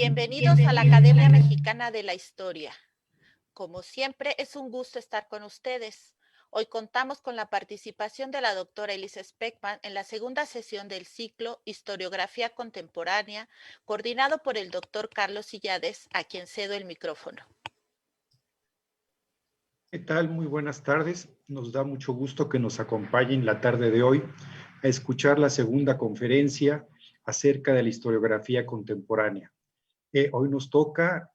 Bienvenidos a la Academia Mexicana de la Historia. Como siempre, es un gusto estar con ustedes. Hoy contamos con la participación de la doctora Elisa Speckman en la segunda sesión del ciclo Historiografía Contemporánea, coordinado por el doctor Carlos Sillades, a quien cedo el micrófono. ¿Qué tal? Muy buenas tardes. Nos da mucho gusto que nos acompañen la tarde de hoy a escuchar la segunda conferencia acerca de la historiografía contemporánea. Hoy nos toca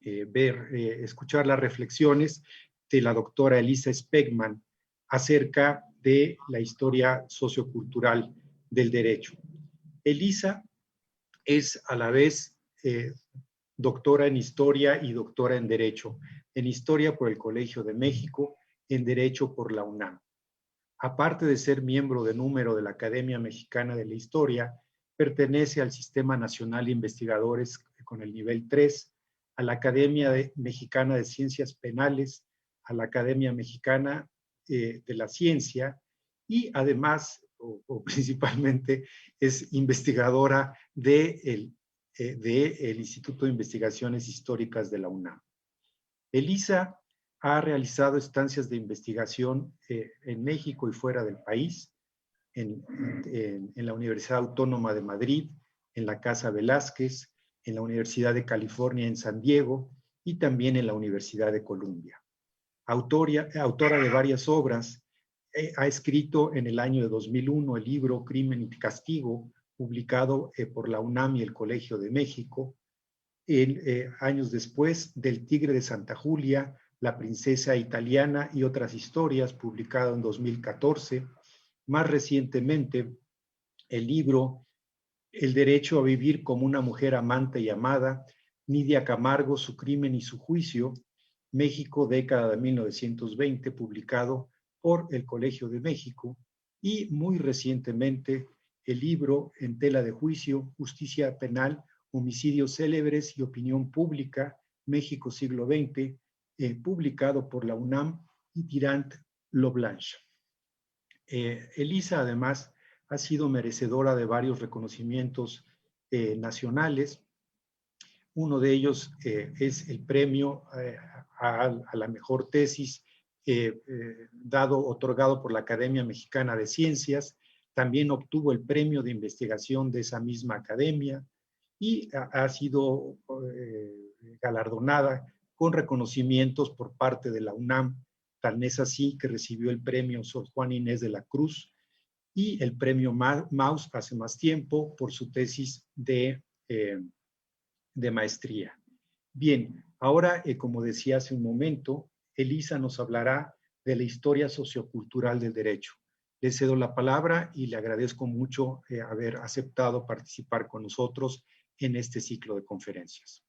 escuchar las reflexiones de la doctora Elisa Speckman acerca de la historia sociocultural del derecho. Elisa es a la vez doctora en Historia y doctora en Derecho. En Historia por el Colegio de México, en Derecho por la UNAM. Aparte de ser miembro de número de la Academia Mexicana de la Historia, pertenece al Sistema Nacional de Investigadores con el nivel 3, a la Academia Mexicana de Ciencias Penales, a la Academia Mexicana de la Ciencia y además, o principalmente, es investigadora del Instituto de Investigaciones Históricas de la UNAM. Elisa ha realizado estancias de investigación en México y fuera del país, en la Universidad Autónoma de Madrid, en la Casa Velázquez, en la Universidad de California en San Diego y también en la Universidad de Columbia. Autora de varias obras, ha escrito en el año de 2001 el libro Crimen y Castigo, publicado por la UNAM y el Colegio de México. Años después, Del Tigre de Santa Julia, La Princesa Italiana y otras historias, publicado en 2014. Más recientemente, el libro El derecho a vivir como una mujer amante y amada, Nidia Camargo, su crimen y su juicio, México, década de 1920, publicado por el Colegio de México. Y muy recientemente, el libro En tela de juicio, Justicia Penal, Homicidios célebres y opinión pública, México siglo XX, publicado por la UNAM y Tirant Loblanche. Elisa, además, ha sido merecedora de varios reconocimientos nacionales. Uno de ellos es el premio a la mejor tesis otorgado por la Academia Mexicana de Ciencias. También obtuvo el premio de investigación de esa misma academia y ha sido galardonada con reconocimientos por parte de la UNAM. Tan es así que recibió el premio Sor Juana Inés de la Cruz y el premio Maus hace más tiempo por su tesis de maestría. Bien, ahora, como decía hace un momento, Elisa nos hablará de la historia sociocultural del derecho. Le cedo la palabra y le agradezco mucho haber aceptado participar con nosotros en este ciclo de conferencias.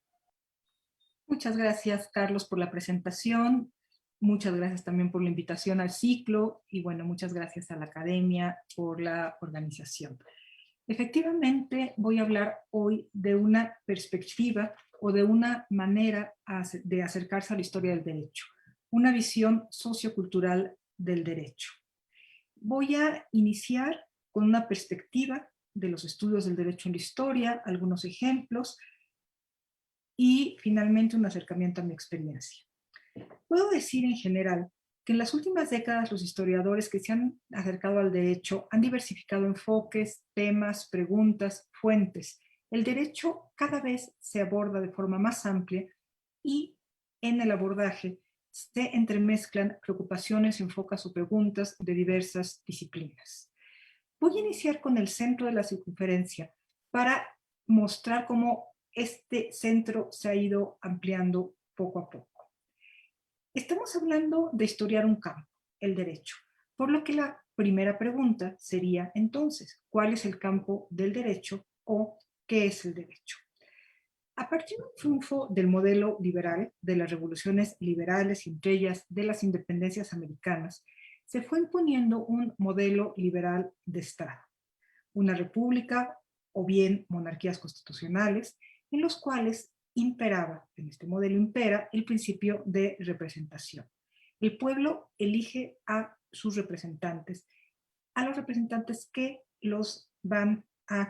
Muchas gracias, Carlos, por la presentación. Muchas gracias también por la invitación al ciclo y, bueno, muchas gracias a la Academia por la organización. Efectivamente, voy a hablar hoy de una perspectiva o de una manera de acercarse a la historia del derecho, una visión sociocultural del derecho. Voy a iniciar con una perspectiva de los estudios del derecho en la historia, algunos ejemplos y finalmente un acercamiento a mi experiencia. Puedo decir en general que en las últimas décadas los historiadores que se han acercado al derecho han diversificado enfoques, temas, preguntas, fuentes. El derecho cada vez se aborda de forma más amplia y en el abordaje se entremezclan preocupaciones, enfoques o preguntas de diversas disciplinas. Voy a iniciar con el centro de la circunferencia para mostrar cómo este centro se ha ido ampliando poco a poco. Estamos hablando de historiar un campo, el derecho, por lo que la primera pregunta sería entonces, ¿cuál es el campo del derecho o qué es el derecho? A partir del triunfo del modelo liberal, de las revoluciones liberales y entre ellas de las independencias americanas, se fue imponiendo un modelo liberal de Estado, una república o bien monarquías constitucionales, en los cuales imperaba, en este modelo impera, el principio de representación. El pueblo elige a sus representantes, a los representantes que van a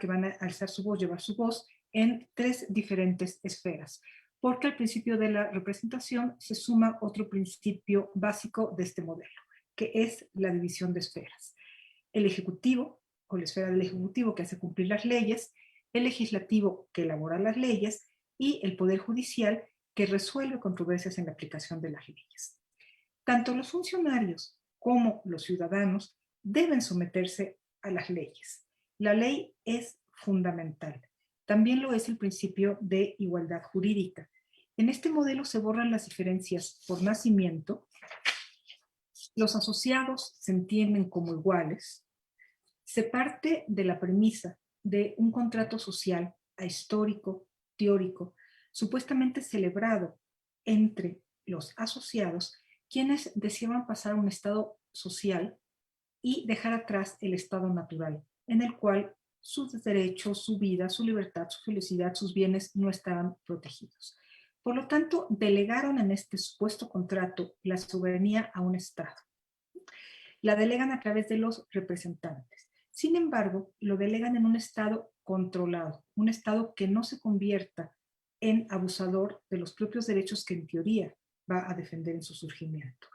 alzar su voz, llevar su voz en 3 diferentes esferas, porque al principio de la representación se suma otro principio básico de este modelo, que es la división de esferas. El ejecutivo, o la esfera del ejecutivo que hace cumplir las leyes, el legislativo que elabora las leyes y el poder judicial que resuelve controversias en la aplicación de las leyes. Tanto los funcionarios como los ciudadanos deben someterse a las leyes. La ley es fundamental. También lo es el principio de igualdad jurídica. En este modelo se borran las diferencias por nacimiento. Los asociados se entienden como iguales. Se parte de la premisa de un contrato social ahistórico, teórico, supuestamente celebrado entre los asociados, quienes deseaban pasar a un estado social y dejar atrás el estado natural, en el cual sus derechos, su vida, su libertad, su felicidad, sus bienes no estaban protegidos. Por lo tanto, delegaron en este supuesto contrato la soberanía a un Estado. La delegan a través de los representantes. Sin embargo, lo delegan en un Estado controlado, un Estado que no se convierta en abusador de los propios derechos que en teoría va a defender en su surgimiento.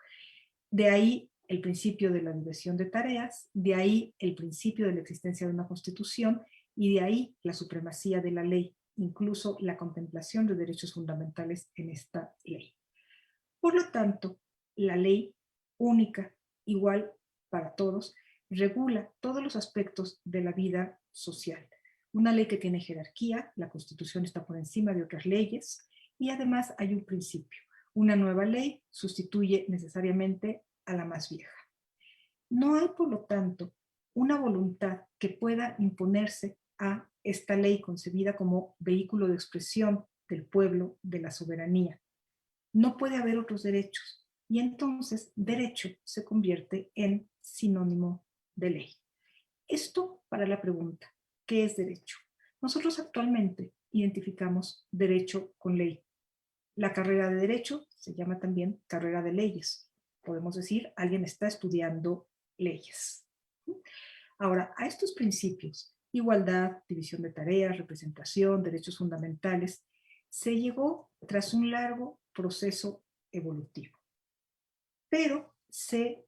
De ahí el principio de la división de tareas, de ahí el principio de la existencia de una constitución y de ahí la supremacía de la ley, incluso la contemplación de derechos fundamentales en esta ley. Por lo tanto, la ley única, igual para todos, regula todos los aspectos de la vida social. Una ley que tiene jerarquía, la Constitución está por encima de otras leyes y además hay un principio. Una nueva ley sustituye necesariamente a la más vieja. No hay, por lo tanto, una voluntad que pueda imponerse a esta ley concebida como vehículo de expresión del pueblo, de la soberanía. No puede haber otros derechos y entonces derecho se convierte en sinónimo de ley. Esto para la pregunta, ¿qué es derecho? Nosotros actualmente identificamos derecho con ley. La carrera de derecho se llama también carrera de leyes. Podemos decir, alguien está estudiando leyes. Ahora, a estos principios, igualdad, división de tareas, representación, derechos fundamentales, se llegó tras un largo proceso evolutivo. Pero se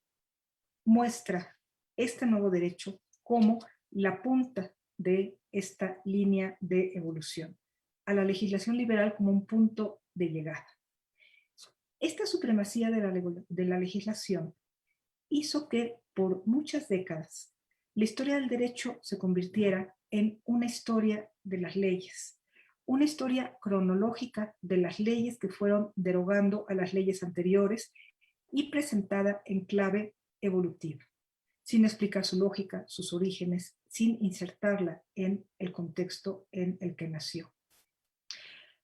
muestra este nuevo derecho como la punta de esta línea de evolución, a la legislación liberal como un punto de llegada. Esta supremacía de la legislación hizo que por muchas décadas la historia del derecho se convirtiera en una historia de las leyes, una historia cronológica de las leyes que fueron derogando a las leyes anteriores y presentada en clave evolutiva, sin explicar su lógica, sus orígenes, sin insertarla en el contexto en el que nació.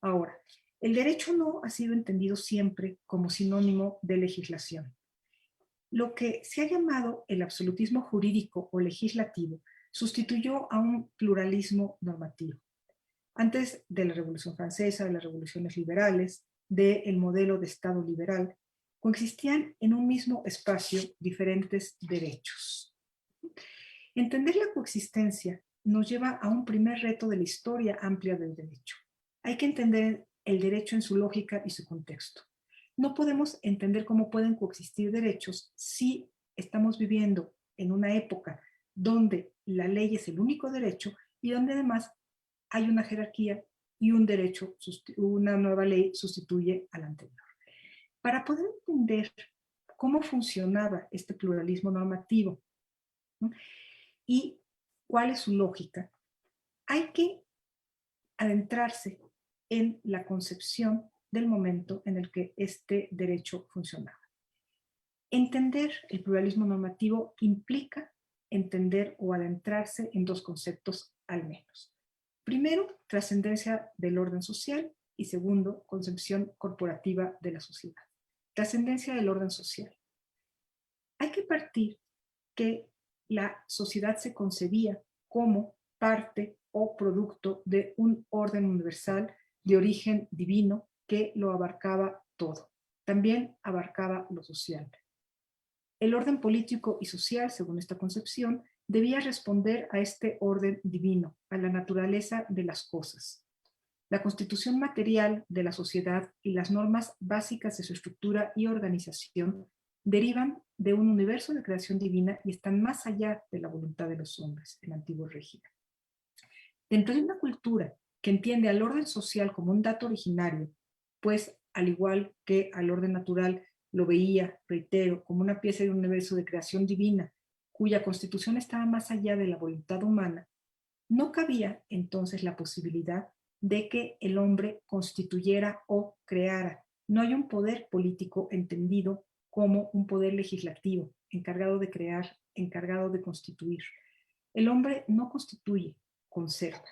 Ahora, el derecho no ha sido entendido siempre como sinónimo de legislación. Lo que se ha llamado el absolutismo jurídico o legislativo sustituyó a un pluralismo normativo. Antes de la Revolución Francesa, de las revoluciones liberales, del modelo de Estado liberal, coexistían en un mismo espacio diferentes derechos. Entender la coexistencia nos lleva a un primer reto de la historia amplia del derecho. Hay que entender el derecho en su lógica y su contexto. No podemos entender cómo pueden coexistir derechos si estamos viviendo en una época donde la ley es el único derecho y donde además hay una jerarquía y un derecho, una nueva ley sustituye a la anterior. Para poder entender cómo funcionaba este pluralismo normativo, ¿no?, y cuál es su lógica, hay que adentrarse en la concepción del momento en el que este derecho funcionaba. Entender el pluralismo normativo implica entender o adentrarse en dos conceptos al menos. Primero, trascendencia del orden social y segundo, concepción corporativa de la sociedad. Trascendencia del orden social. Hay que partir que la sociedad se concebía como parte o producto de un orden universal de origen divino que lo abarcaba todo. También abarcaba lo social. El orden político y social, según esta concepción, debía responder a este orden divino, a la naturaleza de las cosas. La constitución material de la sociedad y las normas básicas de su estructura y organización derivan de un universo de creación divina y están más allá de la voluntad de los hombres, el antiguo régimen. Dentro de una cultura que entiende al orden social como un dato originario, pues al igual que al orden natural lo veía, reitero, como una pieza de un universo de creación divina, cuya constitución estaba más allá de la voluntad humana, no cabía entonces la posibilidad de que el hombre constituyera o creara. No hay un poder político entendido como un poder legislativo, encargado de crear, encargado de constituir. El hombre no constituye, conserva.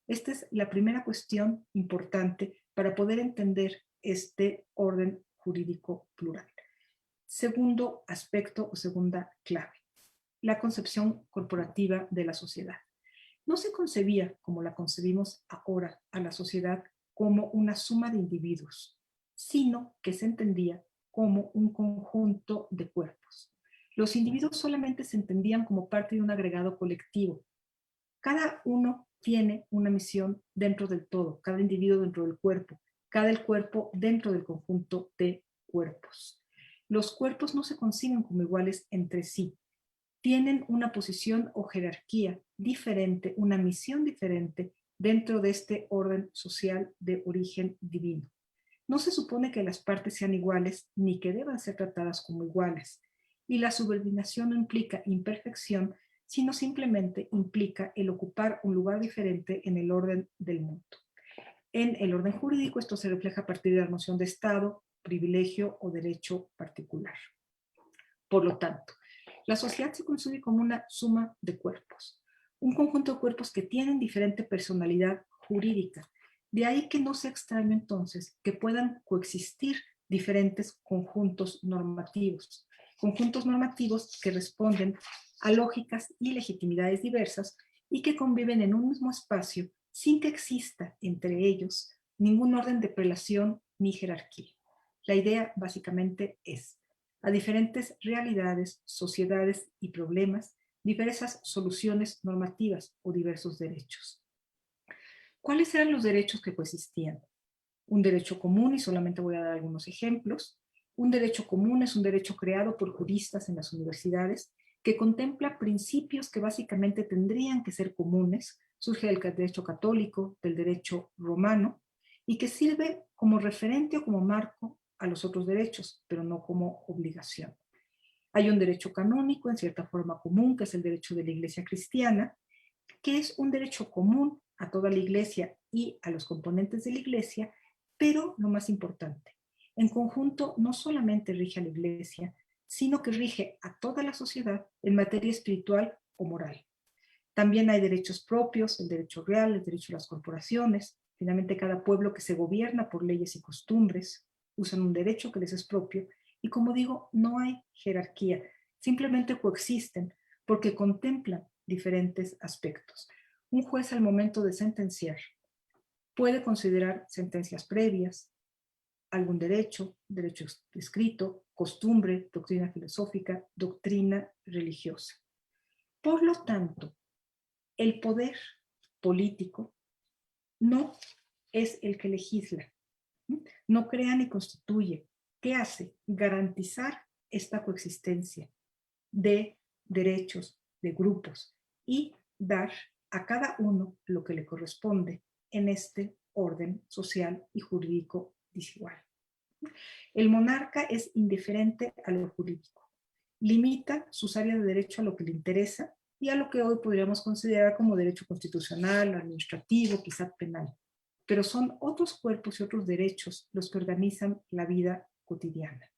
Esta es la primera cuestión importante para poder entender este orden jurídico plural. Segundo aspecto o segunda clave, la concepción corporativa de la sociedad. No se concebía, como la concebimos ahora, a la sociedad como una suma de individuos, sino que se entendía como un conjunto de cuerpos. Los individuos solamente se entendían como parte de un agregado colectivo. Cada uno tiene una misión dentro del todo, cada individuo dentro del cuerpo, cada el cuerpo dentro del conjunto de cuerpos. Los cuerpos no se conciben como iguales entre sí, tienen una posición o jerarquía diferente, una misión diferente dentro de este orden social de origen divino. No se supone que las partes sean iguales ni que deban ser tratadas como iguales. Y la subordinación no implica imperfección, sino simplemente implica el ocupar un lugar diferente en el orden del mundo. En el orden jurídico esto se refleja a partir de la noción de Estado, privilegio o derecho particular. Por lo tanto, la sociedad se concibe como una suma de cuerpos, un conjunto de cuerpos que tienen diferente personalidad jurídica. De ahí que no sea extraño entonces que puedan coexistir diferentes conjuntos normativos que responden a lógicas y legitimidades diversas y que conviven en un mismo espacio sin que exista entre ellos ningún orden de prelación ni jerarquía. La idea básicamente es: a diferentes realidades, sociedades y problemas, diversas soluciones normativas o diversos derechos. ¿Cuáles eran los derechos que coexistían? Un derecho común, y solamente voy a dar algunos ejemplos. Un derecho común es un derecho creado por juristas en las universidades que contempla principios que básicamente tendrían que ser comunes. Surge del derecho católico, del derecho romano, y que sirve como referente o como marco a los otros derechos, pero no como obligación. Hay un derecho canónico, en cierta forma común, que es el derecho de la Iglesia cristiana, que es un derecho común a toda la Iglesia y a los componentes de la Iglesia, pero lo más importante, en conjunto no solamente rige a la Iglesia, sino que rige a toda la sociedad en materia espiritual o moral. También hay derechos propios, el derecho real, el derecho a las corporaciones. Finalmente, cada pueblo que se gobierna por leyes y costumbres usan un derecho que les es propio. Y como digo, no hay jerarquía, simplemente coexisten porque contemplan diferentes aspectos. Un juez al momento de sentenciar puede considerar sentencias previas, algún derecho escrito, costumbre, doctrina filosófica, doctrina religiosa. Por lo tanto, el poder político no es el que legisla, no crea ni constituye. ¿Qué hace? Garantizar esta coexistencia de derechos, de grupos, y dar a cada uno lo que le corresponde en este orden social y jurídico desigual. El monarca es indiferente a lo jurídico, limita sus áreas de derecho a lo que le interesa y a lo que hoy podríamos considerar como derecho constitucional, administrativo, quizá penal. Pero son otros cuerpos y otros derechos los que organizan la vida cotidiana.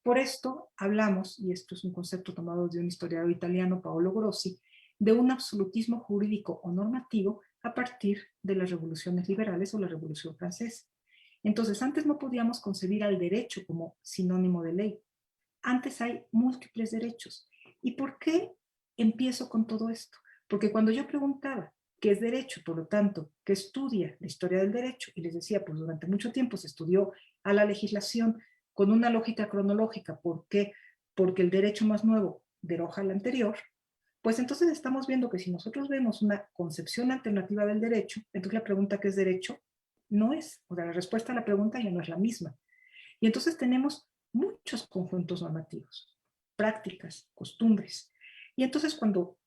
Por esto hablamos, y esto es un concepto tomado de un historiador italiano, Paolo Grossi, de un absolutismo jurídico o normativo a partir de las revoluciones liberales o la Revolución Francesa. Entonces, antes no podíamos concebir al derecho como sinónimo de ley. Antes hay múltiples derechos. ¿Y por qué empiezo con todo esto? Porque cuando yo preguntaba qué es derecho, por lo tanto, qué estudia la historia del derecho, y les decía, pues durante mucho tiempo se estudió a la legislación con una lógica cronológica. ¿Por qué? Porque el derecho más nuevo deroga al anterior. Pues entonces estamos viendo que si nosotros vemos una concepción alternativa del derecho, entonces la pregunta ¿qué es derecho? No es, o sea, la respuesta a la pregunta ya no es la misma. Y entonces tenemos muchos conjuntos normativos, prácticas, costumbres. Y entonces cuando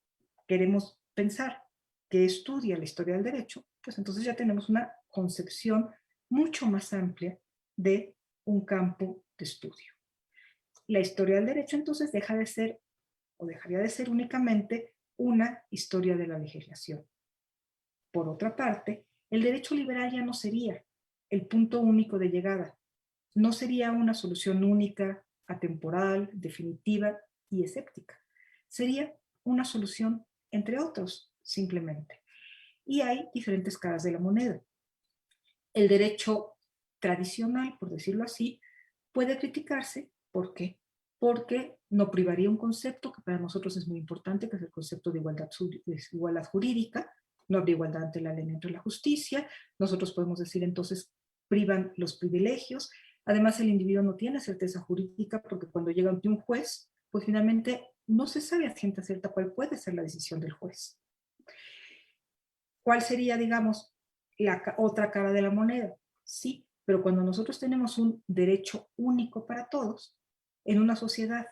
queremos pensar qué estudia la historia del derecho, pues entonces ya tenemos una concepción mucho más amplia de un campo de estudio. La historia del derecho entonces deja de ser o dejaría de ser únicamente una historia de la legislación. Por otra parte, el derecho liberal ya no sería el punto único de llegada, no sería una solución única, atemporal, definitiva y escéptica. Sería una solución entre otros, simplemente. Y hay diferentes caras de la moneda. El derecho tradicional, por decirlo así, puede criticarse. ¿Por qué? Porque no privaría un concepto que para nosotros es muy importante, que es el concepto de igualdad jurídica. No habría igualdad ante la ley ni ante la justicia. Nosotros podemos decir entonces privan los privilegios. Además, el individuo no tiene certeza jurídica porque cuando llega ante un juez, pues finalmente no se sabe a ciencia cierta cuál puede ser la decisión del juez. ¿Cuál sería, digamos, la otra cara de la moneda? Sí, pero cuando nosotros tenemos un derecho único para todos, en una sociedad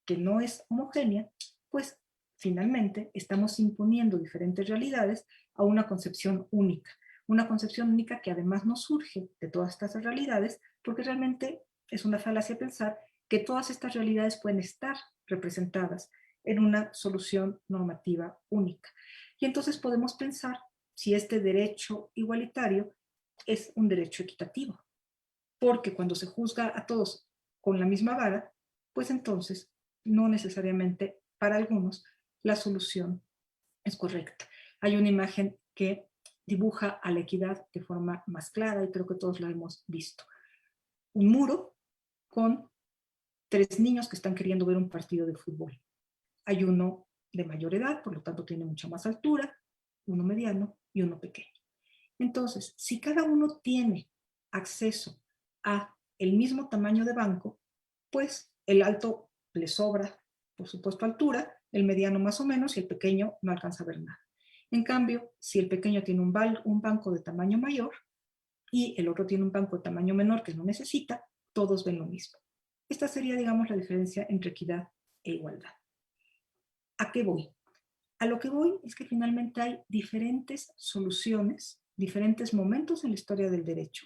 que no es homogénea, pues finalmente estamos imponiendo diferentes realidades a una concepción única. Una concepción única que además no surge de todas estas realidades, porque realmente es una falacia pensar que todas estas realidades pueden estar representadas en una solución normativa única. Y entonces podemos pensar si este derecho igualitario es un derecho equitativo. Porque cuando se juzga a todos con la misma vara, pues entonces no necesariamente para algunos la solución es correcta. Hay una imagen que dibuja a la equidad de forma más clara y creo que todos la hemos visto. Un muro con 3 niños que están queriendo ver un partido de fútbol. Hay uno de mayor edad, por lo tanto tiene mucha más altura, uno mediano y uno pequeño. Entonces, si cada uno tiene acceso a el mismo tamaño de banco, pues el alto le sobra, por supuesto, altura, el mediano más o menos y el pequeño no alcanza a ver nada. En cambio, si el pequeño tiene un banco de tamaño mayor y el otro tiene un banco de tamaño menor que no necesita, todos ven lo mismo. Esta sería, digamos, la diferencia entre equidad e igualdad. ¿A qué voy? A lo que voy es que finalmente hay diferentes soluciones, diferentes momentos en la historia del derecho,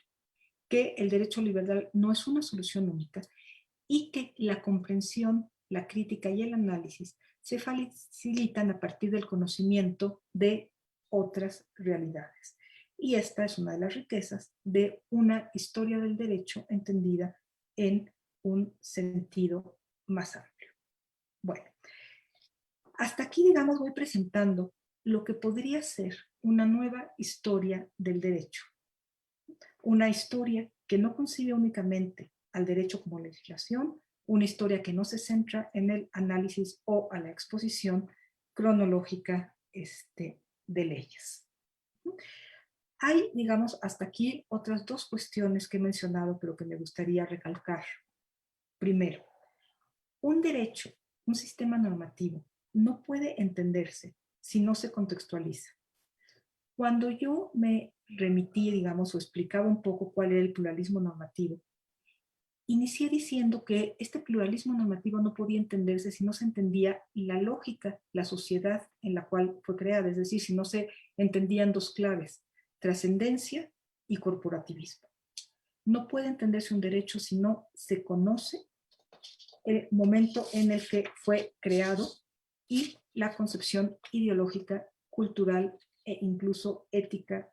que el derecho liberal no es una solución única y que la comprensión, la crítica y el análisis se facilitan a partir del conocimiento de otras realidades. Y esta es una de las riquezas de una historia del derecho entendida en un sentido más amplio. Bueno, hasta aquí, digamos, voy presentando lo que podría ser una nueva historia del derecho. Una historia que no concibe únicamente al derecho como legislación, una historia que no se centra en el análisis o a la exposición cronológica de leyes. Hay, digamos, hasta aquí otras 2 cuestiones que he mencionado, pero que me gustaría recalcar. Primero, un derecho, un sistema normativo, no puede entenderse si no se contextualiza. Cuando yo me remití, digamos, o explicaba un poco cuál era el pluralismo normativo, inicié diciendo que este pluralismo normativo no podía entenderse si no se entendía la lógica, la sociedad en la cual fue creada, es decir, si no se entendían 2 claves, trascendencia y corporativismo. No puede entenderse un derecho si no se conoce el momento en el que fue creado y la concepción ideológica, cultural e incluso ética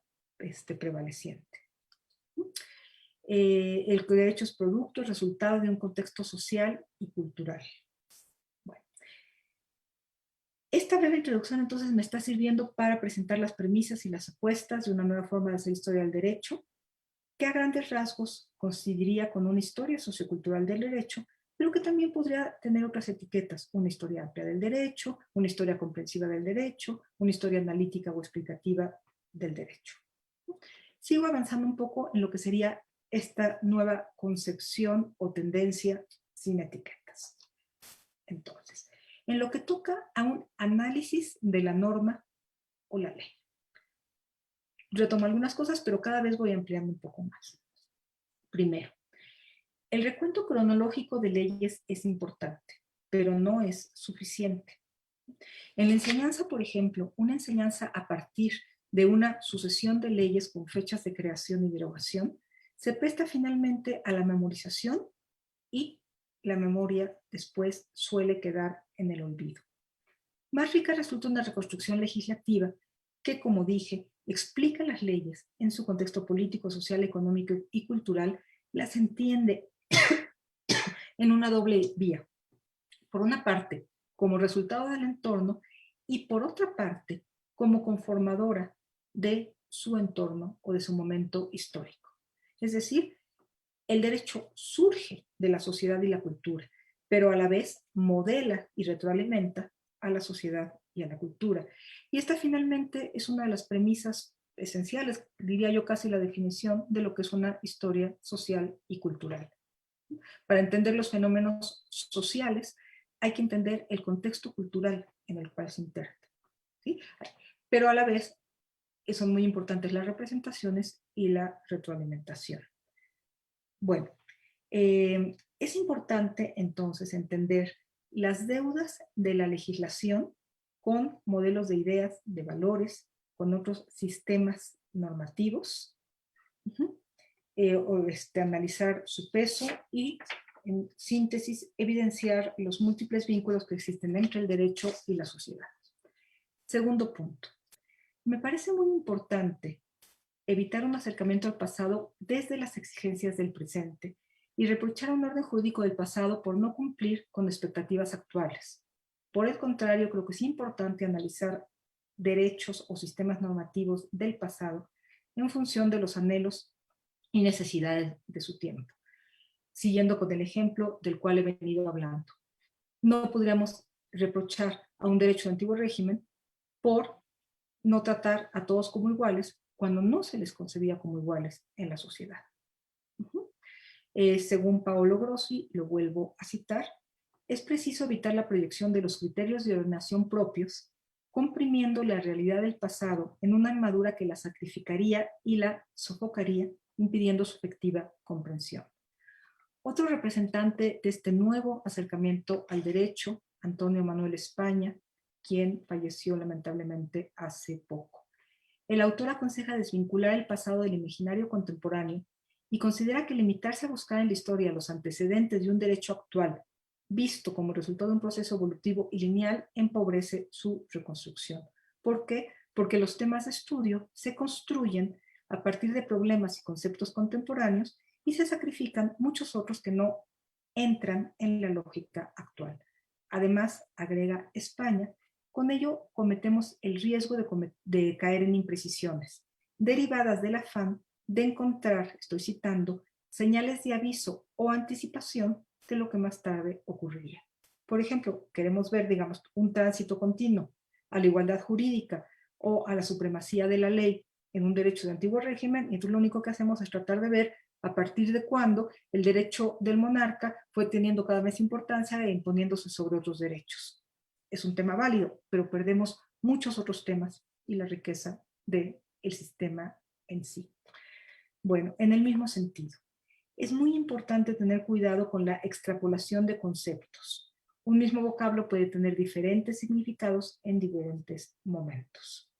prevaleciente. El derecho es producto, resultado de un contexto social y cultural. Bueno, esta breve introducción entonces me está sirviendo para presentar las premisas y las apuestas de una nueva forma de hacer historia del derecho, que a grandes rasgos coincidiría con una historia sociocultural del derecho, pero que también podría tener otras etiquetas, una historia amplia del derecho, una historia comprensiva del derecho, una historia analítica o explicativa del derecho. Sigo avanzando un poco en lo que sería esta nueva concepción o tendencia sin etiquetas. Entonces, en lo que toca a un análisis de la norma o la ley. Retomo algunas cosas, pero cada vez voy ampliando un poco más. Primero, el recuento cronológico de leyes es importante, pero no es suficiente. En la enseñanza, por ejemplo, una enseñanza a partir de una sucesión de leyes con fechas de creación y derogación se presta finalmente a la memorización y la memoria después suele quedar en el olvido. Más rica resulta una reconstrucción legislativa que, como dije, explica las leyes en su contexto político, social, económico y cultural, las entiende en una doble vía. Por una parte, como resultado del entorno, y por otra parte, como conformadora de su entorno o de su momento histórico. Es decir, el derecho surge de la sociedad y la cultura, pero a la vez modela y retroalimenta a la sociedad y a la cultura. Y esta finalmente es una de las premisas esenciales, diría yo casi la definición de lo que es una historia social y cultural. Para entender los fenómenos sociales hay que entender el contexto cultural en el cual se interpreta, ¿sí? Pero a la vez son muy importantes las representaciones y la retroalimentación. Bueno, es importante entonces entender las deudas de la legislación con modelos de ideas, de valores, con otros sistemas normativos, analizar su peso y, en síntesis, evidenciar los múltiples vínculos que existen entre el derecho y la sociedad. Segundo punto. Me parece muy importante evitar un acercamiento al pasado desde las exigencias del presente y reprochar a un orden jurídico del pasado por no cumplir con expectativas actuales. Por el contrario, creo que es importante analizar derechos o sistemas normativos del pasado en función de los anhelos y necesidades de su tiempo. Siguiendo con el ejemplo del cual he venido hablando. No podríamos reprochar a un derecho de antiguo régimen por no tratar a todos como iguales cuando no se les concebía como iguales en la sociedad. Según Paolo Grossi, lo vuelvo a citar, es preciso evitar la proyección de los criterios de ordenación propios, comprimiendo la realidad del pasado en una armadura que la sacrificaría y la sofocaría, impidiendo su efectiva comprensión. Otro representante de este nuevo acercamiento al derecho, Antonio Manuel España, quien falleció lamentablemente hace poco. El autor aconseja desvincular el pasado del imaginario contemporáneo y considera que limitarse a buscar en la historia los antecedentes de un derecho actual, visto como resultado de un proceso evolutivo y lineal, empobrece su reconstrucción. ¿Por qué? Porque los temas de estudio se construyen a partir de problemas y conceptos contemporáneos y se sacrifican muchos otros que no entran en la lógica actual. Además, agrega España, con ello cometemos el riesgo de caer en imprecisiones, derivadas del afán de encontrar, estoy citando, señales de aviso o anticipación de lo que más tarde ocurriría. Por ejemplo, queremos ver, digamos, un tránsito continuo a la igualdad jurídica o a la supremacía de la ley en un derecho de antiguo régimen, y entonces lo único que hacemos es tratar de ver a partir de cuándo el derecho del monarca fue teniendo cada vez importancia e imponiéndose sobre otros derechos. Es un tema válido, pero perdemos muchos otros temas y la riqueza del sistema en sí. Bueno, en el mismo sentido, es muy importante tener cuidado con la extrapolación de conceptos. Un mismo vocablo puede tener diferentes significados en diferentes momentos.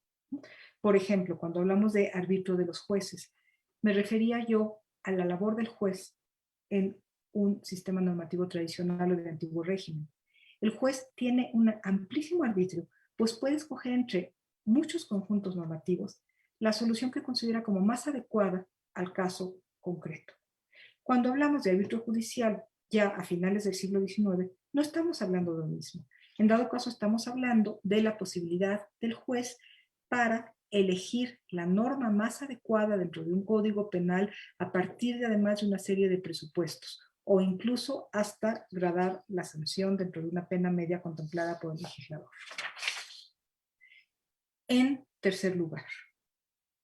Por ejemplo, cuando hablamos de arbitrio de los jueces, me refería yo a la labor del juez en un sistema normativo tradicional o de antiguo régimen. El juez tiene un amplísimo arbitrio, pues puede escoger entre muchos conjuntos normativos la solución que considera como más adecuada al caso concreto. Cuando hablamos de arbitrio judicial, ya a finales del siglo XIX, no estamos hablando de lo mismo. En dado caso, estamos hablando de la posibilidad del juez para elegir la norma más adecuada dentro de un código penal a partir de, además, de una serie de presupuestos, o incluso hasta gradar la sanción dentro de una pena media contemplada por el legislador. En tercer lugar,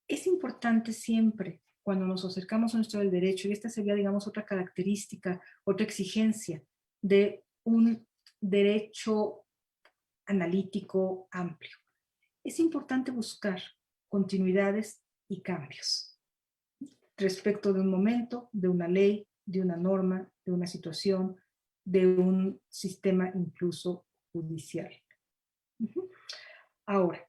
es importante siempre, cuando nos acercamos a nuestro derecho, y esta sería, digamos, otra característica, otra exigencia de un derecho analítico amplio. Es importante buscar continuidades y cambios respecto de un momento, de una ley, de una norma, de una situación, de un sistema incluso judicial. Ahora,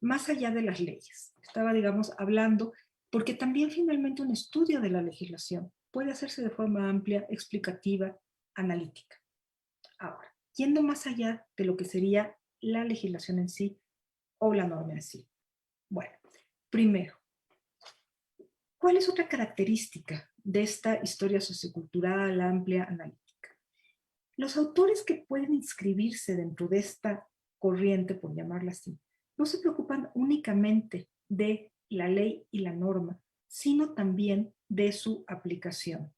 más allá de las leyes, estaba, digamos, hablando, porque también finalmente un estudio de la legislación puede hacerse de forma amplia, explicativa, analítica. Ahora, yendo más allá de lo que sería la legislación en sí o la norma en sí. Bueno, primero, ¿cuál es otra característica de esta historia sociocultural amplia, analítica? Los autores que pueden inscribirse dentro de esta corriente, por llamarla así, no se preocupan únicamente de la ley y la norma, sino también de su aplicación.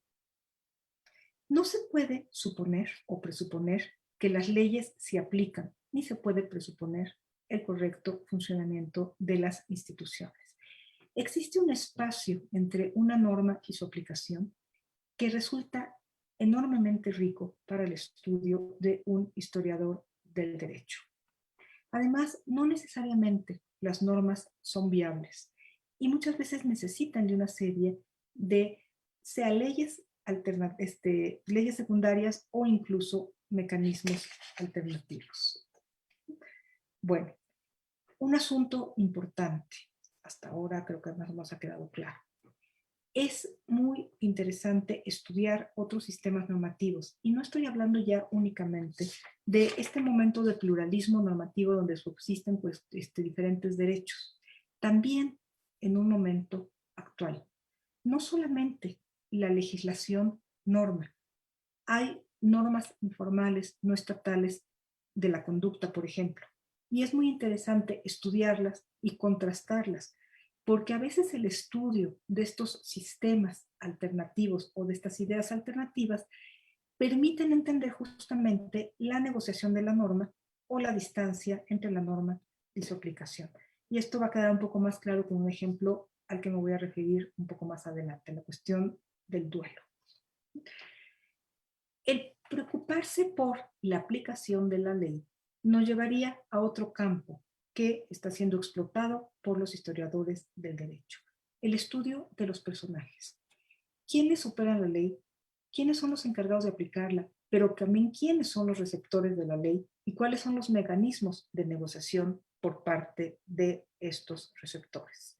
No se puede suponer o presuponer que las leyes se aplican, ni se puede presuponer el correcto funcionamiento de las instituciones. Existe un espacio entre una norma y su aplicación que resulta enormemente rico para el estudio de un historiador del derecho. Además, no necesariamente las normas son viables y muchas veces necesitan de una serie de, sea leyes, leyes secundarias o incluso mecanismos alternativos. Bueno, un asunto importante, hasta ahora creo que más o menos ha quedado claro. Es muy interesante estudiar otros sistemas normativos y no estoy hablando ya únicamente de este momento de pluralismo normativo donde subsisten pues, diferentes derechos, también en un momento actual. No solamente la legislación norma, hay normas informales, no estatales de la conducta, por ejemplo, y es muy interesante estudiarlas y contrastarlas, porque a veces el estudio de estos sistemas alternativos o de estas ideas alternativas permiten entender justamente la negociación de la norma o la distancia entre la norma y su aplicación. Y esto va a quedar un poco más claro con un ejemplo al que me voy a referir un poco más adelante, la cuestión del duelo. El preocuparse por la aplicación de la ley nos llevaría a otro campo que está siendo explotado por los historiadores del derecho, el estudio de los personajes. ¿Quiénes operan la ley? ¿Quiénes son los encargados de aplicarla? Pero también quiénes son los receptores de la ley y cuáles son los mecanismos de negociación por parte de estos receptores.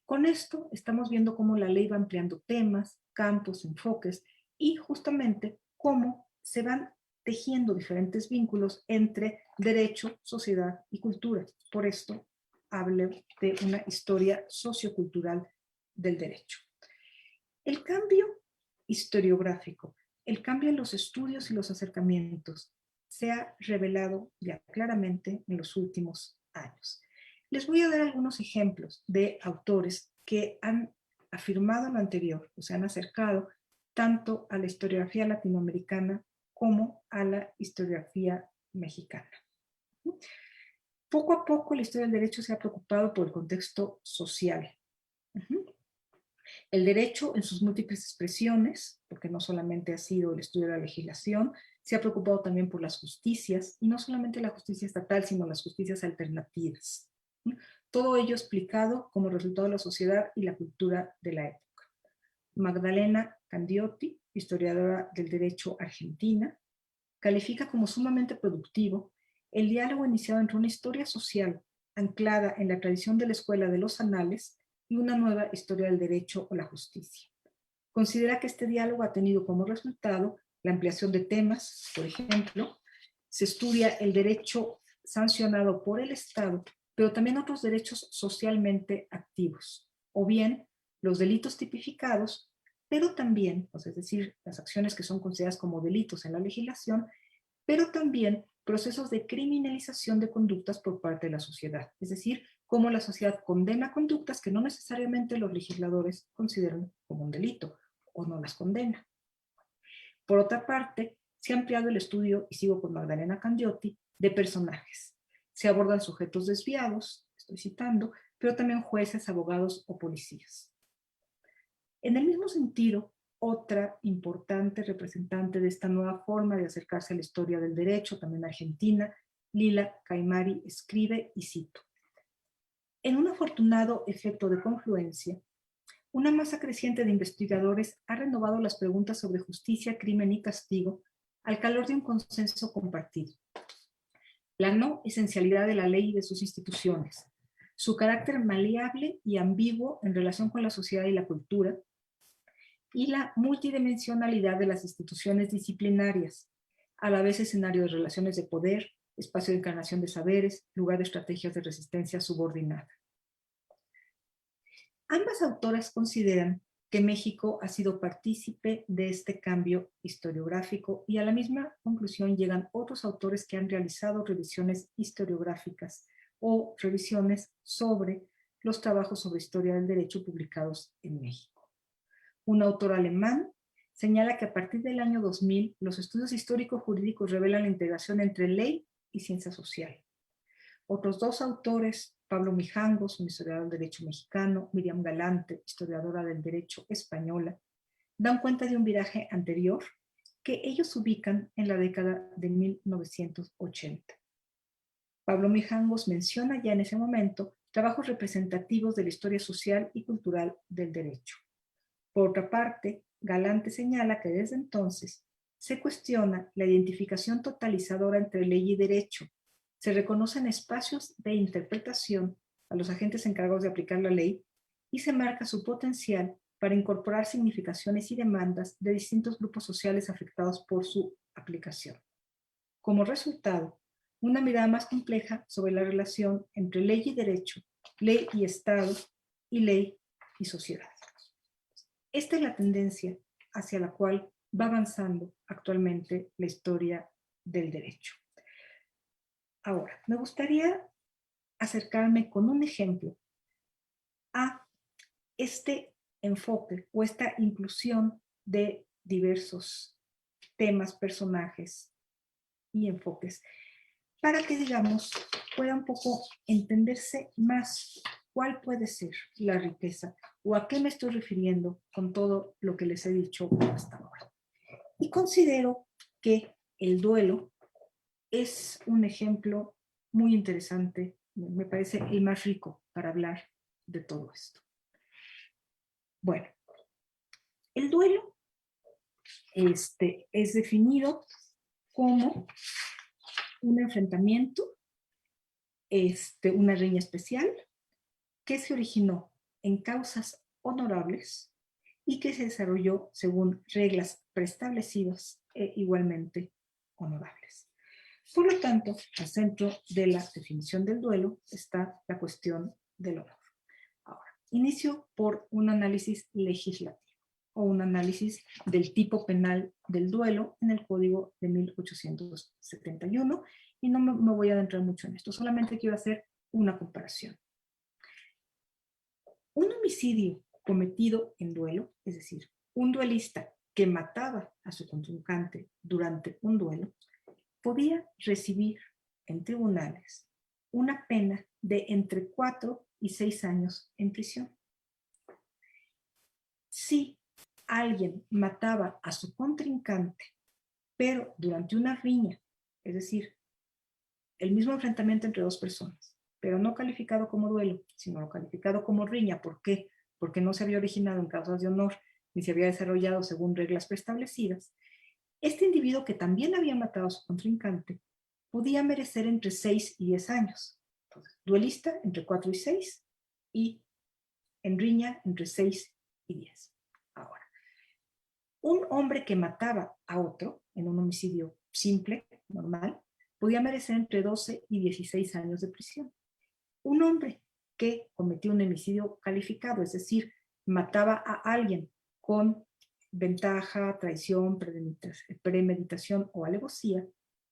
Con esto estamos viendo cómo la ley va ampliando temas, campos, enfoques y justamente cómo se van tejiendo diferentes vínculos entre derecho, sociedad y cultura. Por esto hablo de una historia sociocultural del derecho. El cambio historiográfico, el cambio en los estudios y los acercamientos se ha revelado ya claramente en los últimos años. Les voy a dar algunos ejemplos de autores que han afirmado lo anterior, o se han acercado tanto a la historiografía latinoamericana como a la historiografía mexicana. Poco a poco la historia del derecho se ha preocupado por el contexto social. El derecho en sus múltiples expresiones, porque no solamente ha sido el estudio de la legislación, se ha preocupado también por las justicias, y no solamente la justicia estatal, sino las justicias alternativas. Todo ello explicado como resultado de la sociedad y la cultura de la época. Magdalena Candioti, historiadora del derecho argentina, califica como sumamente productivo el diálogo iniciado entre una historia social anclada en la tradición de la escuela de los anales y una nueva historia del derecho o la justicia. Considera que este diálogo ha tenido como resultado la ampliación de temas, por ejemplo, se estudia el derecho sancionado por el Estado, pero también otros derechos socialmente activos, o bien los delitos tipificados, pero también, es decir, las acciones que son consideradas como delitos en la legislación, pero también procesos de criminalización de conductas por parte de la sociedad, es decir, cómo la sociedad condena conductas que no necesariamente los legisladores consideran como un delito o no las condena. Por otra parte, se ha ampliado el estudio, y sigo con Magdalena Candioti, de personajes. Se abordan sujetos desviados, estoy citando, pero también jueces, abogados o policías. En el mismo sentido, otra importante representante de esta nueva forma de acercarse a la historia del derecho, también argentina, Lila Caimari escribe, y cito: en un afortunado efecto de confluencia, una masa creciente de investigadores ha renovado las preguntas sobre justicia, crimen y castigo al calor de un consenso compartido. La no esencialidad de la ley y de sus instituciones, su carácter maleable y ambiguo en relación con la sociedad y la cultura, y la multidimensionalidad de las instituciones disciplinarias, a la vez escenario de relaciones de poder, espacio de encarnación de saberes, lugar de estrategias de resistencia subordinada. Ambas autoras consideran que México ha sido partícipe de este cambio historiográfico, y a la misma conclusión llegan otros autores que han realizado revisiones historiográficas o revisiones sobre los trabajos sobre historia del derecho publicados en México. Un autor alemán señala que a partir del año 2000 los estudios histórico-jurídicos revelan la integración entre ley y ciencia social. Otros dos autores, Pablo Mijangos, un historiador del derecho mexicano, Miriam Galante, historiadora del derecho española, dan cuenta de un viraje anterior que ellos ubican en la década de 1980. Pablo Mijangos menciona ya en ese momento trabajos representativos de la historia social y cultural del derecho. Por otra parte, Galante señala que desde entonces se cuestiona la identificación totalizadora entre ley y derecho. Se reconocen espacios de interpretación a los agentes encargados de aplicar la ley y se marca su potencial para incorporar significaciones y demandas de distintos grupos sociales afectados por su aplicación. Como resultado, una mirada más compleja sobre la relación entre ley y derecho, ley y Estado, y ley y sociedad. Esta es la tendencia hacia la cual va avanzando actualmente la historia del derecho. Ahora, me gustaría acercarme con un ejemplo a este enfoque o esta inclusión de diversos temas, personajes y enfoques, para que, digamos, pueda un poco entenderse más cuál puede ser la riqueza o a qué me estoy refiriendo con todo lo que les he dicho hasta ahora. Y considero que el duelo es un ejemplo muy interesante, me parece el más rico para hablar de todo esto. Bueno, el duelo es definido como un enfrentamiento, una riña especial que se originó en causas honorables y que se desarrolló según reglas preestablecidas e igualmente honorables. Por lo tanto, al centro de la definición del duelo está la cuestión del honor. Ahora, inicio por un análisis legislativo o un análisis del tipo penal del duelo en el Código de 1871, y no me voy a adentrar mucho en esto, solamente quiero hacer una comparación. Un homicidio cometido en duelo, es decir, un duelista que mataba a su contrincante durante un duelo, podía recibir en tribunales una pena de entre 4 y 6 años en prisión. Si alguien mataba a su contrincante, pero durante una riña, es decir, el mismo enfrentamiento entre dos personas, pero no calificado como duelo, sino calificado como riña. ¿Por qué? Porque no se había originado en causas de honor ni se había desarrollado según reglas preestablecidas. Este individuo, que también había matado a su contrincante, podía merecer entre 6 y 10 años. Entonces, duelista entre 4 y 6, y en riña entre 6 y 10. Ahora, un hombre que mataba a otro en un homicidio simple, normal, podía merecer entre 12 y 16 años de prisión. Un hombre que cometió un homicidio calificado, es decir, mataba a alguien con ventaja, traición, premeditación o alevosía,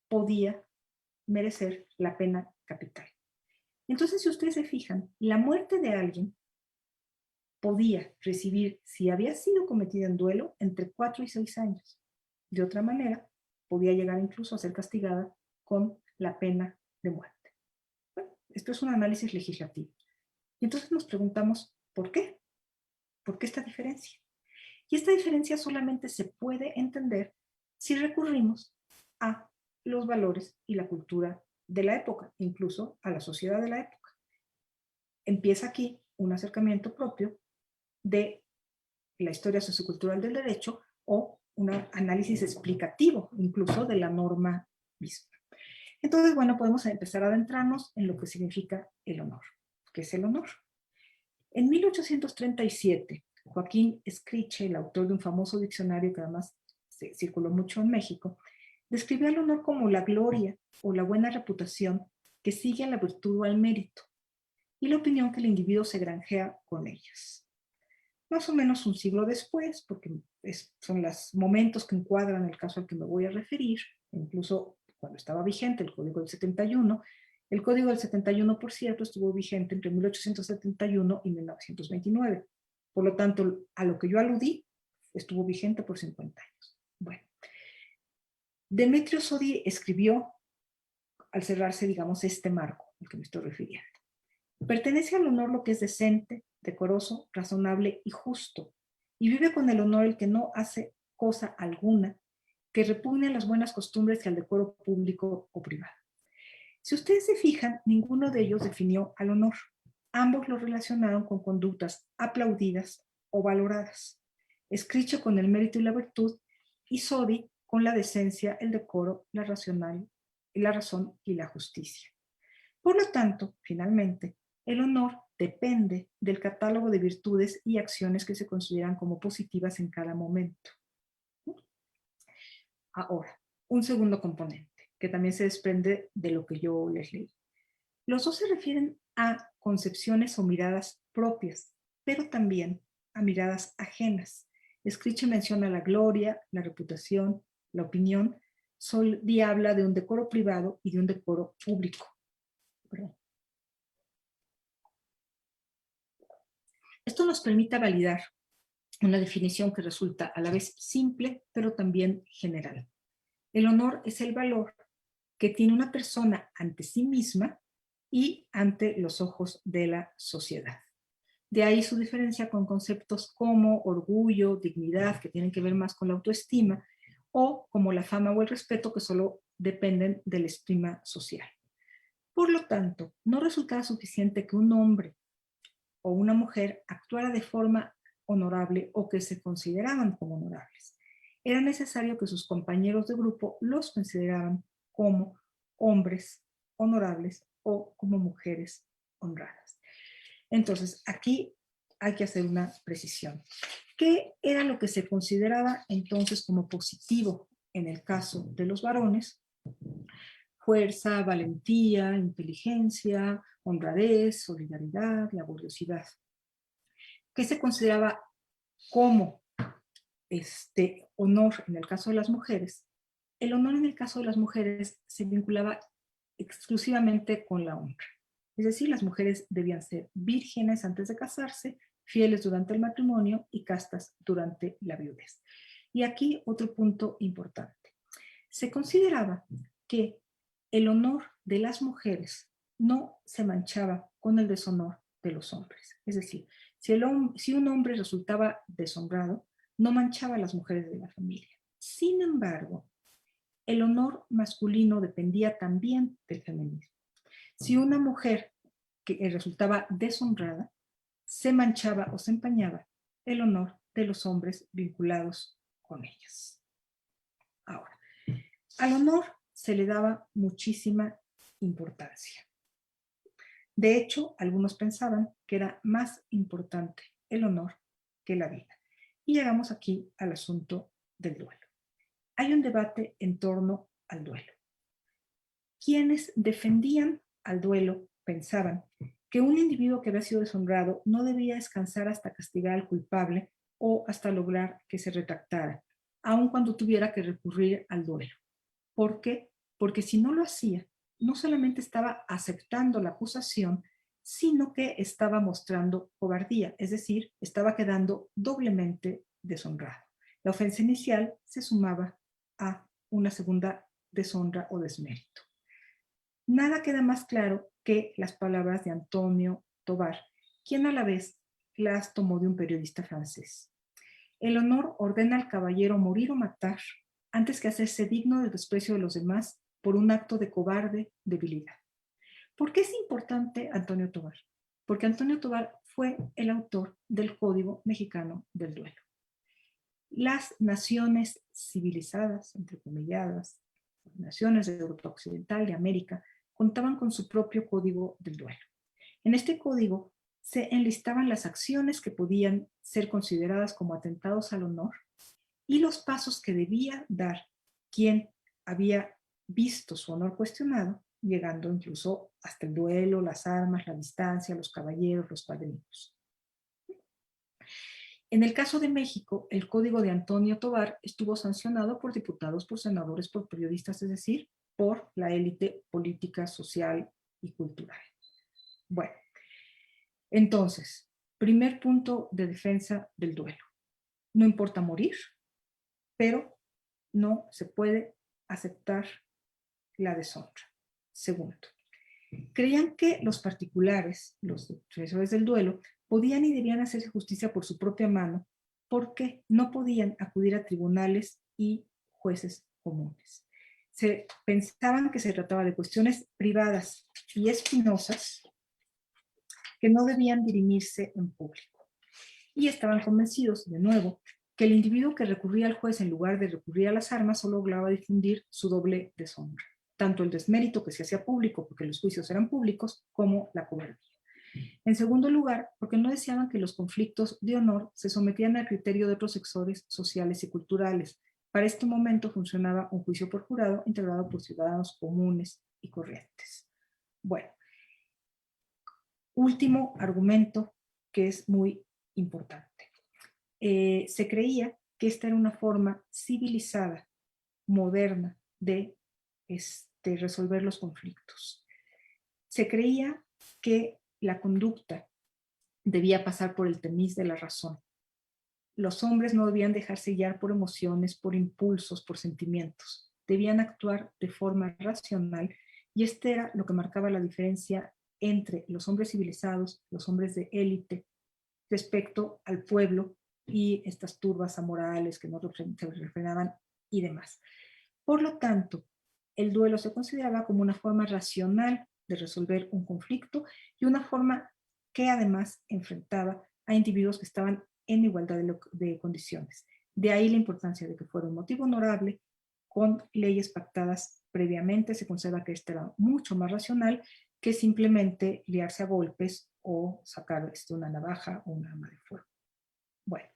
podía merecer la pena capital. Entonces, si ustedes se fijan, la muerte de alguien podía recibir, si había sido cometida en duelo, entre 4 y 6 años. De otra manera, podía llegar incluso a ser castigada con la pena de muerte. Bueno, esto es un análisis legislativo. Y entonces nos preguntamos, ¿por qué? ¿Por qué esta diferencia? Y esta diferencia solamente se puede entender si recurrimos a los valores y la cultura de la época, incluso a la sociedad de la época. Empieza aquí un acercamiento propio de la historia sociocultural del derecho o un análisis explicativo incluso de la norma misma. Entonces, bueno, podemos empezar a adentrarnos en lo que significa el honor. ¿Qué es el honor? En 1837, Joaquín Escriche, el autor de un famoso diccionario que además circuló mucho en México, describió el honor como la gloria o la buena reputación que sigue a la virtud o al mérito, y la opinión que el individuo se granjea con ellas. Más o menos un siglo después, porque son los momentos que encuadran el caso al que me voy a referir, incluso cuando estaba vigente el Código del 71. El Código del 71, por cierto, estuvo vigente entre 1871 y 1929. Por lo tanto, a lo que yo aludí, estuvo vigente por 50 años. Bueno, Demetrio Sodi escribió, al cerrarse, digamos, este marco al que me estoy refiriendo: pertenece al honor lo que es decente, decoroso, razonable y justo, y vive con el honor el que no hace cosa alguna que repugne a las buenas costumbres y al decoro público o privado. Si ustedes se fijan, ninguno de ellos definió al honor. Ambos lo relacionaron con conductas aplaudidas o valoradas. Escriche con el mérito y la virtud, y Sodi con la decencia, el decoro, la razón y la justicia. Por lo tanto, finalmente, el honor depende del catálogo de virtudes y acciones que se consideran como positivas en cada momento. Ahora, un segundo componente, que también se desprende de lo que yo les leí. Los dos se refieren a concepciones o miradas propias, pero también a miradas ajenas. Escriche menciona la gloria, la reputación, la opinión. Sodi habla de un decoro privado y de un decoro público. Perdón. Esto nos permite validar una definición que resulta a la vez simple, pero también general. El honor es el valor que tiene una persona ante sí misma y ante los ojos de la sociedad. De ahí su diferencia con conceptos como orgullo, dignidad, que tienen que ver más con la autoestima, o como la fama o el respeto, que solo dependen de la estima social. Por lo tanto, no resultaba suficiente que un hombre o una mujer actuara de forma honorable o que se consideraban como honorables. Era necesario que sus compañeros de grupo los consideraban como hombres honorables o como mujeres honradas. Entonces, aquí hay que hacer una precisión. ¿Qué era lo que se consideraba entonces como positivo en el caso de los varones? Fuerza, valentía, inteligencia, honradez, solidaridad, laboriosidad. ¿Qué se consideraba como honor en el caso de las mujeres? El honor en el caso de las mujeres se vinculaba exclusivamente con la honra. Es decir, las mujeres debían ser vírgenes antes de casarse, fieles durante el matrimonio y castas durante la viudez. Y aquí otro punto importante. Se consideraba que el honor de las mujeres no se manchaba con el deshonor de los hombres. Es decir, si un hombre resultaba deshonrado, no manchaba a las mujeres de la familia. Sin embargo, el honor masculino dependía también del feminismo. Si una mujer que resultaba deshonrada, se manchaba o se empañaba el honor de los hombres vinculados con ellas. Ahora, al honor se le daba muchísima importancia. De hecho, algunos pensaban que era más importante el honor que la vida. Y llegamos aquí al asunto del duelo. Hay un debate en torno al duelo. Quienes defendían al duelo pensaban que un individuo que había sido deshonrado no debía descansar hasta castigar al culpable o hasta lograr que se retractara, aun cuando tuviera que recurrir al duelo. ¿Por qué? Porque si no lo hacía, no solamente estaba aceptando la acusación, sino que estaba mostrando cobardía, es decir, estaba quedando doblemente deshonrado. La ofensa inicial se sumaba a una segunda deshonra o desmérito. Nada queda más claro que las palabras de Antonio Tobar, quien a la vez las tomó de un periodista francés. El honor ordena al caballero morir o matar antes que hacerse digno del desprecio de los demás por un acto de cobarde debilidad. ¿Por qué es importante Antonio Tovar? Porque Antonio Tovar fue el autor del Código Mexicano del Duelo. Las naciones civilizadas, entrecomilladas, naciones de Europa Occidental y América, contaban con su propio Código del Duelo. En este código se enlistaban las acciones que podían ser consideradas como atentados al honor y los pasos que debía dar quien había visto su honor cuestionado, llegando incluso hasta el duelo, las armas, la distancia, los caballeros, los padrinos. En el caso de México, el código de Antonio Tovar estuvo sancionado por diputados, por senadores, por periodistas, es decir, por la élite política, social y cultural. Bueno, entonces, primer punto de defensa del duelo. No importa morir, pero no se puede aceptar la deshonra. Segundo, creían que los particulares, los defensores del duelo, podían y debían hacerse justicia por su propia mano porque no podían acudir a tribunales y jueces comunes. Se pensaban que se trataba de cuestiones privadas y espinosas que no debían dirimirse en público. Y estaban convencidos, de nuevo, que el individuo que recurría al juez en lugar de recurrir a las armas solo lograba difundir su doble deshonra, tanto el desmérito que se hacía público porque los juicios eran públicos, como la cobardía. En segundo lugar, porque no deseaban que los conflictos de honor se sometían al criterio de otros sectores sociales y culturales. Para este momento funcionaba un juicio por jurado integrado por ciudadanos comunes y corrientes. Bueno, último argumento que es muy importante. Se creía que esta era una forma civilizada, moderna, de resolver los conflictos. Se creía que la conducta debía pasar por el tamiz de la razón. Los hombres no debían dejarse guiar por emociones, por impulsos, por sentimientos. Debían actuar de forma racional y este era lo que marcaba la diferencia entre los hombres civilizados, los hombres de élite, respecto al pueblo y estas turbas amorales que no se refrenaban y demás. Por lo tanto, el duelo se consideraba como una forma racional de resolver un conflicto y una forma que además enfrentaba a individuos que estaban en igualdad de condiciones. De ahí la importancia de que fuera un motivo honorable, con leyes pactadas previamente. Se considera que este era mucho más racional que simplemente liarse a golpes o sacar una navaja o un arma de fuego. Bueno,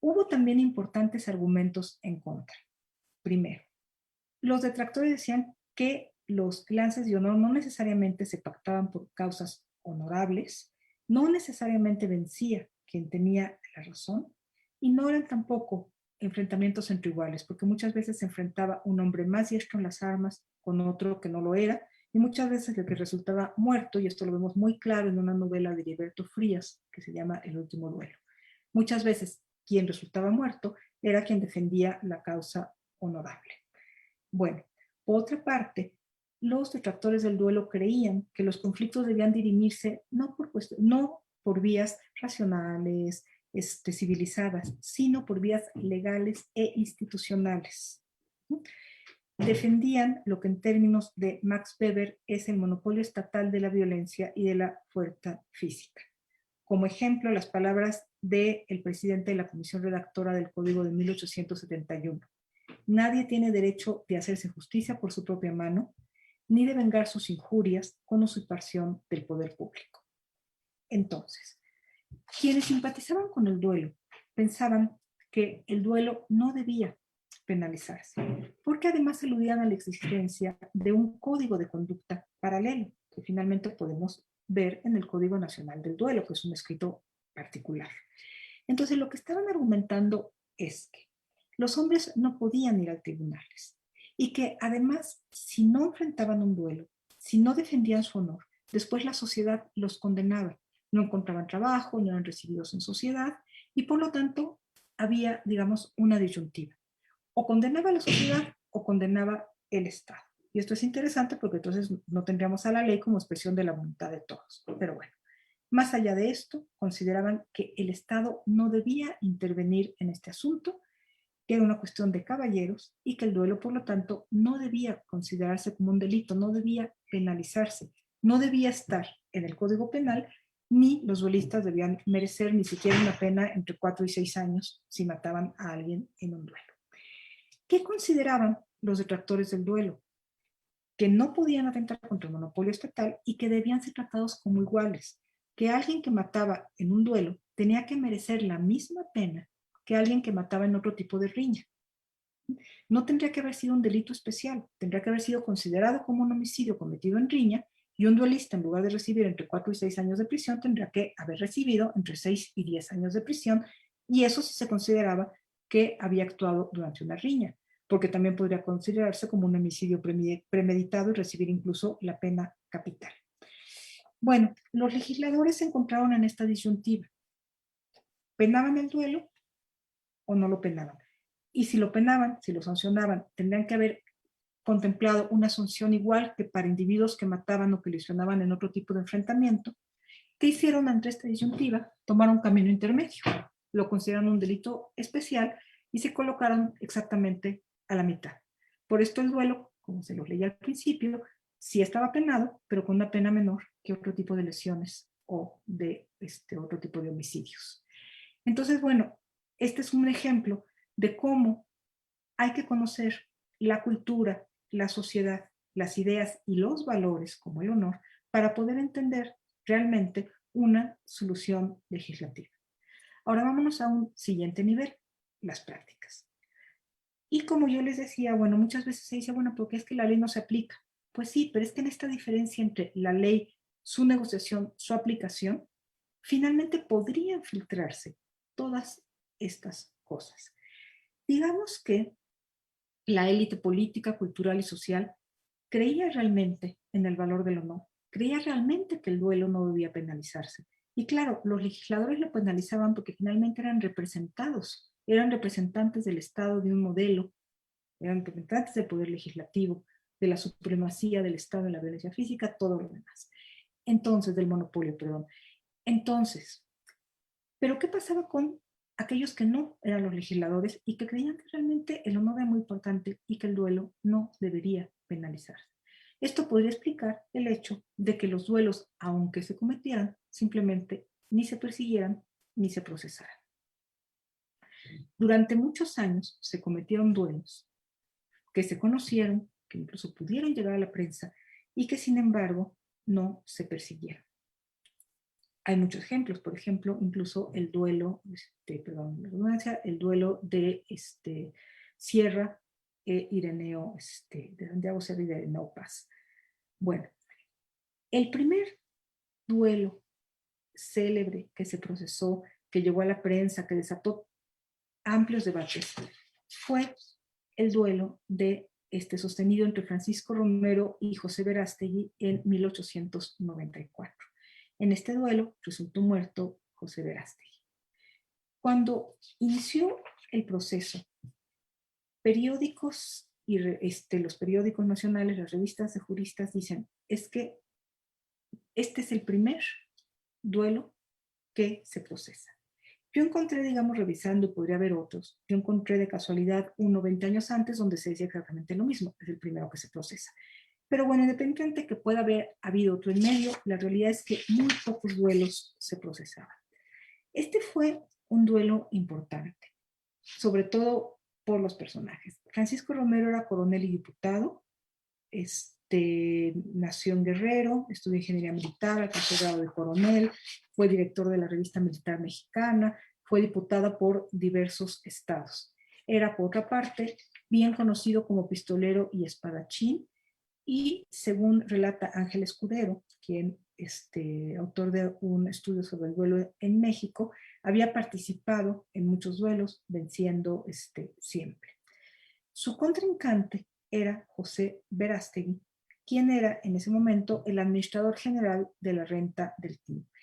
hubo también importantes argumentos en contra. Primero, los detractores decían que los lances de honor no necesariamente se pactaban por causas honorables, no necesariamente vencía quien tenía la razón y no eran tampoco enfrentamientos entre iguales, porque muchas veces se enfrentaba un hombre más diestro en las armas con otro que no lo era, y muchas veces el que resultaba muerto, y esto lo vemos muy claro en una novela de Heriberto Frías que se llama El último duelo. Muchas veces quien resultaba muerto era quien defendía la causa honorable. Bueno, por otra parte, los detractores del duelo creían que los conflictos debían dirimirse no por vías racionales, civilizadas, sino por vías legales e institucionales. Defendían lo que en términos de Max Weber es el monopolio estatal de la violencia y de la fuerza física. Como ejemplo, las palabras del presidente de la comisión redactora del Código de 1871. Nadie tiene derecho de hacerse justicia por su propia mano, ni de vengar sus injurias con usurpación del poder público. Entonces, quienes simpatizaban con el duelo pensaban que el duelo no debía penalizarse, porque además aludían a la existencia de un código de conducta paralelo, que finalmente podemos ver en el Código Nacional del Duelo, que es un escrito particular. Entonces, lo que estaban argumentando es que los hombres no podían ir a tribunales y que además, si no enfrentaban un duelo, si no defendían su honor, después la sociedad los condenaba. No encontraban trabajo, no eran recibidos en sociedad y por lo tanto había, digamos, una disyuntiva. O condenaba a la sociedad o condenaba el Estado. Y esto es interesante porque entonces no tendríamos a la ley como expresión de la voluntad de todos. Pero bueno, más allá de esto, consideraban que el Estado no debía intervenir en este asunto que era una cuestión de caballeros y que el duelo, por lo tanto, no debía considerarse como un delito, no debía penalizarse, no debía estar en el Código Penal, ni los duelistas debían merecer ni siquiera una pena entre 4 y 6 años si mataban a alguien en un duelo. ¿Qué consideraban los detractores del duelo? Que no podían atentar contra el monopolio estatal y que debían ser tratados como iguales, que alguien que mataba en un duelo tenía que merecer la misma pena que alguien que mataba en otro tipo de riña. No tendría que haber sido un delito especial, tendría que haber sido considerado como un homicidio cometido en riña, y un duelista, en lugar de recibir entre 4 y 6 años de prisión, tendría que haber recibido entre 6 y 10 años de prisión, y eso sí se consideraba que había actuado durante una riña, porque también podría considerarse como un homicidio premeditado y recibir incluso la pena capital. Bueno, los legisladores se encontraron en esta disyuntiva. ¿Penaban el duelo o no lo penaban? Y si lo penaban, si lo sancionaban, tendrían que haber contemplado una sanción igual que para individuos que mataban o que lesionaban en otro tipo de enfrentamiento. ¿Qué hicieron ante esta disyuntiva? Tomaron un camino intermedio, lo consideraron un delito especial y se colocaron exactamente a la mitad. Por esto el duelo, como se los leía al principio, sí estaba penado, pero con una pena menor que otro tipo de lesiones o de otro tipo de homicidios. Entonces, bueno, este es un ejemplo de cómo hay que conocer la cultura, la sociedad, las ideas y los valores, como el honor, para poder entender realmente una solución legislativa. Ahora vámonos a un siguiente nivel, las prácticas. Y como yo les decía, bueno, muchas veces se dice, bueno, porque es que la ley no se aplica. Pues sí, pero es que en esta diferencia entre la ley, su negociación, su aplicación, finalmente podrían filtrarse todas estas cosas. Digamos que la élite política, cultural y social creía realmente en el valor del honor, creía realmente que el duelo no debía penalizarse. Y claro, los legisladores lo penalizaban porque finalmente eran representados, eran representantes del Estado de un modelo, eran representantes del poder legislativo, de la supremacía del Estado en la violencia física, todo lo demás. Entonces, del monopolio, perdón. Entonces, ¿pero qué pasaba con aquellos que no eran los legisladores y que creían que realmente el honor era muy importante y que el duelo no debería penalizarse? Esto podría explicar el hecho de que los duelos, aunque se cometieran, simplemente ni se persiguieran ni se procesaran. Durante muchos años se cometieron duelos que se conocieron, que incluso pudieron llegar a la prensa y que sin embargo no se persiguieron. Hay muchos ejemplos, por ejemplo, incluso el duelo, el duelo de Sierra Ireneo, de Santiago Serra y de Ireneo Paz. Bueno, el primer duelo célebre que se procesó, que llegó a la prensa, que desató amplios debates, fue el duelo sostenido entre Francisco Romero y José Verástegui en 1894. En este duelo resultó muerto José Verástegui. Cuando inició el proceso, periódicos y los periódicos nacionales, las revistas de juristas dicen, es que este es el primer duelo que se procesa. Yo encontré, digamos, revisando, podría haber otros, yo encontré de casualidad uno 20 años antes donde se decía exactamente lo mismo, es el primero que se procesa. Pero bueno, independientemente de que pueda haber habido otro en medio, la realidad es que muy pocos duelos se procesaban. Este fue un duelo importante, sobre todo por los personajes. Francisco Romero era coronel y diputado, nació en Guerrero, estudió ingeniería militar, alcanzó el grado de coronel, fue director de la revista militar mexicana, fue diputada por diversos estados. Era, por otra parte, bien conocido como pistolero y espadachín, y según relata Ángel Escudero, quien autor de un estudio sobre el duelo en México, había participado en muchos duelos, venciendo siempre. Su contrincante era José Verástegui, quien era en ese momento el administrador general de la renta del timbre.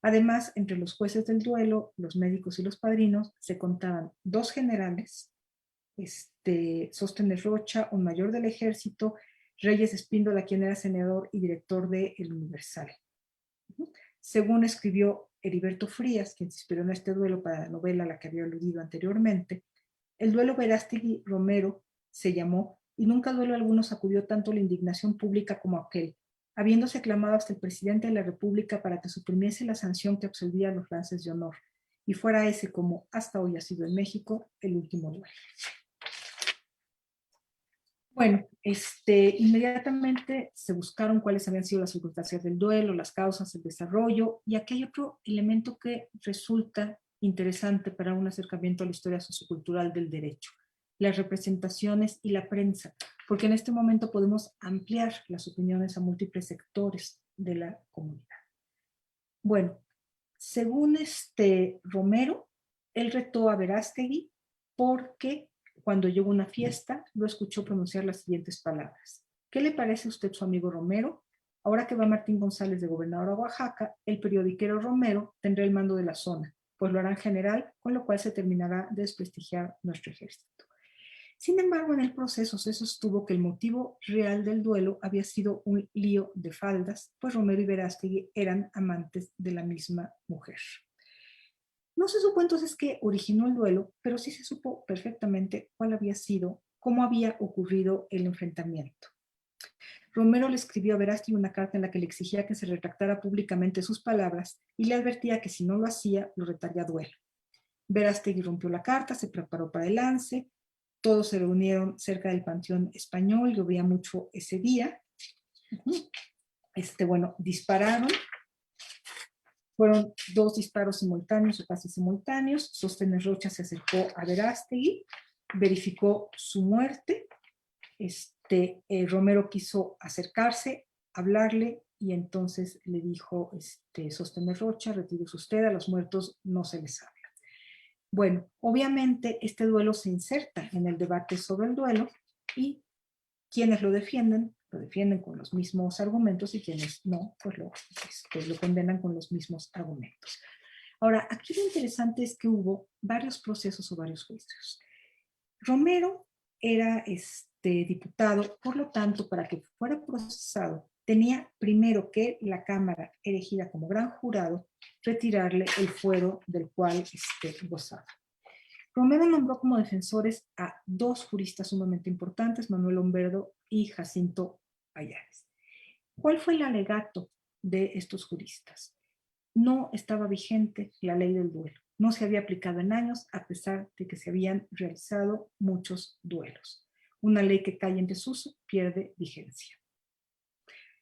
Además, entre los jueces del duelo, los médicos y los padrinos, se contaban 2 generales, Sóstenes Rocha, un mayor del ejército, Reyes Espíndola, quien era senador y director de El Universal. Según escribió Heriberto Frías, quien se inspiró en este duelo para la novela a la que había aludido anteriormente, El duelo Verástegui-Romero se llamó, y nunca duelo alguno sacudió tanto la indignación pública como aquel, habiéndose clamado hasta el presidente de la República para que suprimiese la sanción que absolvía los lances de honor, y fuera ese, como hasta hoy ha sido en México, el último duelo. Bueno, inmediatamente se buscaron cuáles habían sido las circunstancias del duelo, las causas, el desarrollo, y aquí hay otro elemento que resulta interesante para un acercamiento a la historia sociocultural del derecho, las representaciones y la prensa, porque en este momento podemos ampliar las opiniones a múltiples sectores de la comunidad. Bueno, según Romero, él retó a Verástegui porque cuando llegó a una fiesta lo escuchó pronunciar las siguientes palabras. ¿Qué le parece a usted su amigo Romero? Ahora que va Martín González de gobernador a Oaxaca, el periodiquero Romero tendrá el mando de la zona, pues lo harán general, con lo cual se terminará de desprestigiar nuestro ejército. Sin embargo, en el proceso se sostuvo que el motivo real del duelo había sido un lío de faldas, pues Romero y Verástegui eran amantes de la misma mujer. No se supo entonces qué originó el duelo, pero sí se supo perfectamente cuál había sido, cómo había ocurrido el enfrentamiento. Romero le escribió a Verástegui una carta en la que le exigía que se retractara públicamente sus palabras y le advertía que si no lo hacía, lo retaría a duelo. Verástegui rompió la carta, se preparó para el lance, todos se reunieron cerca del Panteón Español, llovía mucho ese día. Dispararon. Fueron 2 disparos simultáneos o casi simultáneos. Sóstenes Rocha se acercó a Verástegui, verificó su muerte. Romero quiso acercarse, hablarle, y entonces le dijo Sóstenes Rocha, retírese usted, a los muertos no se les habla. Bueno, obviamente este duelo se inserta en el debate sobre el duelo, y quienes lo defienden con los mismos argumentos, y quienes no, pues lo condenan con los mismos argumentos. Ahora, aquí lo interesante es que hubo varios procesos o varios juicios. Romero era diputado, por lo tanto, para que fuera procesado, tenía primero que la Cámara, elegida como gran jurado, retirarle el fuero del cual gozaba. Romero nombró como defensores a 2 juristas sumamente importantes, Manuel Humberto y Jacinto Payares. ¿Cuál fue el alegato de estos juristas? No estaba vigente la ley del duelo. No se había aplicado en años, a pesar de que se habían realizado muchos duelos. Una ley que cae en desuso pierde vigencia.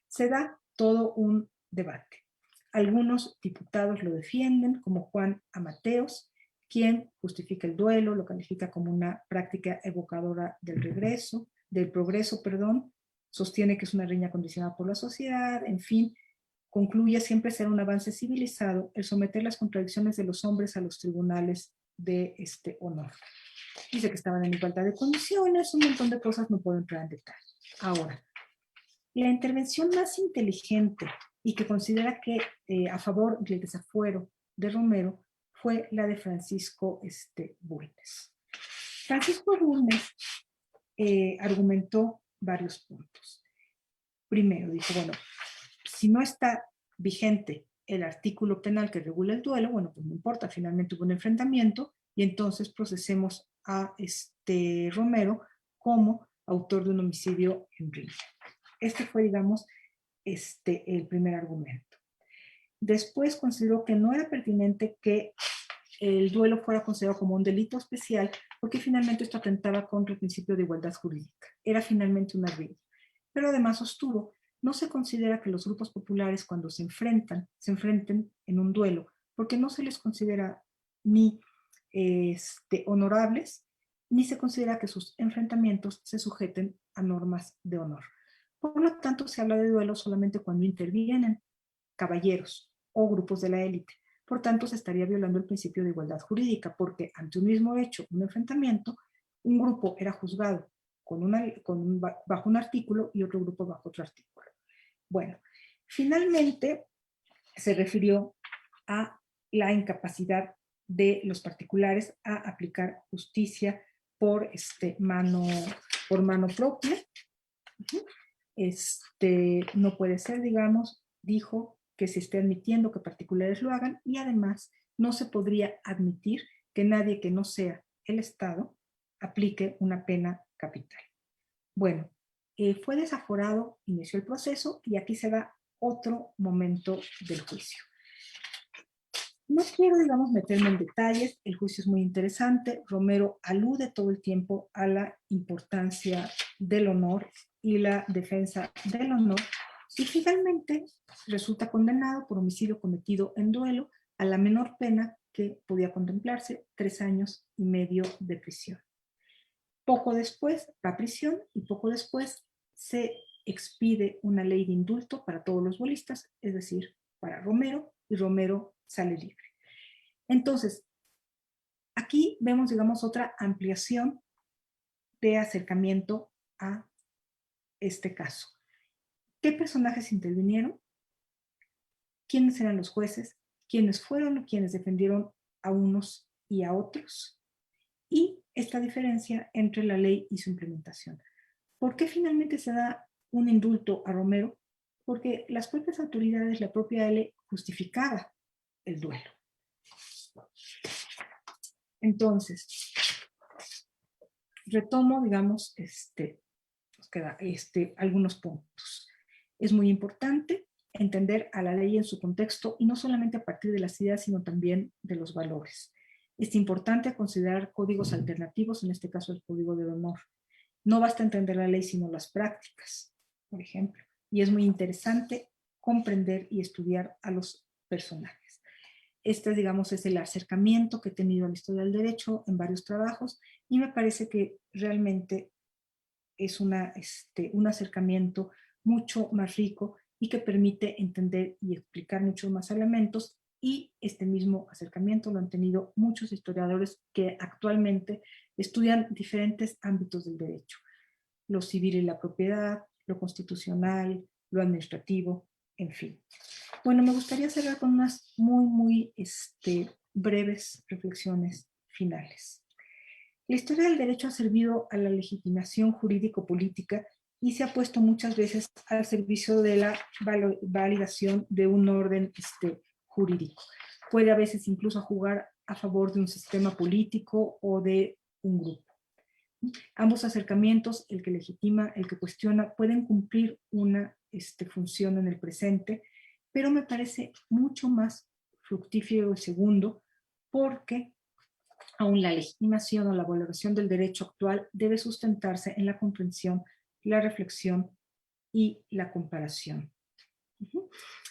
Se da todo un debate. Algunos diputados lo defienden, como Juan Amateos, quien justifica el duelo, lo califica como una práctica evocadora del progreso, sostiene que es una riña condicionada por la sociedad, en fin, concluye siempre ser un avance civilizado el someter las contradicciones de los hombres a los tribunales de honor. Dice que estaban en igualdad de condiciones, un montón de cosas, no puedo entrar en detalle. Ahora, la intervención más inteligente y que considera que a favor del desafuero de Romero fue la de Francisco Bulnes. Francisco Bulnes argumentó varios puntos. Primero, dijo, bueno, si no está vigente el artículo penal que regula el duelo, bueno, pues no importa, finalmente hubo un enfrentamiento y entonces procesemos a Romero como autor de un homicidio en riña. Este fue, digamos, el primer argumento. Después consideró que no era pertinente que el duelo fuera considerado como un delito especial, porque finalmente esto atentaba contra el principio de igualdad jurídica. Era finalmente una riña. Pero además sostuvo, no se considera que los grupos populares cuando se enfrenten en un duelo, porque no se les considera ni honorables, ni se considera que sus enfrentamientos se sujeten a normas de honor. Por lo tanto, se habla de duelo solamente cuando intervienen caballeros o grupos de la élite. Por tanto, se estaría violando el principio de igualdad jurídica, porque ante un mismo hecho, un enfrentamiento, un grupo era juzgado bajo un artículo y otro grupo bajo otro artículo. Bueno, finalmente se refirió a la incapacidad de los particulares a aplicar justicia por mano propia. No puede ser, digamos, dijo, que se esté admitiendo que particulares lo hagan, y además no se podría admitir que nadie que no sea el Estado aplique una pena capital. Bueno, fue desaforado, inició el proceso y aquí se da otro momento del juicio. No quiero, digamos, meterme en detalles, el juicio es muy interesante, Romero alude todo el tiempo a la importancia del honor y la defensa del honor, y finalmente resulta condenado por homicidio cometido en duelo a la menor pena que podía contemplarse, 3 años y medio de prisión. Poco después va a prisión y poco después se expide una ley de indulto para todos los bolistas, es decir, para Romero, y Romero sale libre. Entonces, aquí vemos, digamos, otra ampliación de acercamiento a este caso. ¿Qué personajes intervinieron? ¿Quiénes eran los jueces? ¿Quiénes fueron quienes defendieron a unos y a otros? Y esta diferencia entre la ley y su implementación. ¿Por qué finalmente se da un indulto a Romero? Porque las propias autoridades, la propia ley, justificaba el duelo. Entonces, retomo, digamos, nos queda algunos puntos. Es muy importante entender a la ley en su contexto y no solamente a partir de las ideas, sino también de los valores. Es importante considerar códigos alternativos, en este caso el código del honor. No basta entender la ley, sino las prácticas, por ejemplo. Y es muy interesante comprender y estudiar a los personajes. Digamos, es el acercamiento que he tenido a la historia del derecho en varios trabajos y me parece que realmente es un acercamiento mucho más rico y que permite entender y explicar muchos más elementos, y este mismo acercamiento lo han tenido muchos historiadores que actualmente estudian diferentes ámbitos del derecho: lo civil y la propiedad, lo constitucional, lo administrativo, en fin. Bueno, me gustaría cerrar con unas muy breves reflexiones finales. La historia del derecho ha servido a la legitimación jurídico-política y se ha puesto muchas veces al servicio de la validación de un orden jurídico. Puede a veces incluso jugar a favor de un sistema político o de un grupo. Ambos acercamientos, el que legitima, el que cuestiona, pueden cumplir una función en el presente, pero me parece mucho más fructífero el segundo, porque aún la legitimación o la valoración del derecho actual debe sustentarse en la comprensión, la reflexión y la comparación.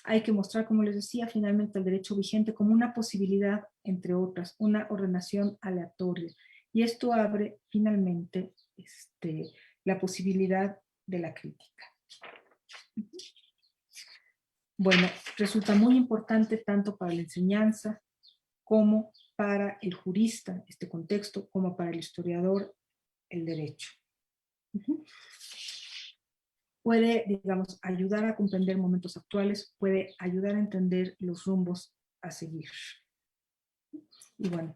Hay que mostrar, como les decía, finalmente el derecho vigente como una posibilidad, entre otras, una ordenación aleatoria. Y esto abre finalmente la posibilidad de la crítica. Bueno, resulta muy importante tanto para la enseñanza como para el jurista, este contexto, como para el historiador, el derecho. Puede, digamos, ayudar a comprender momentos actuales, puede ayudar a entender los rumbos a seguir. Y bueno,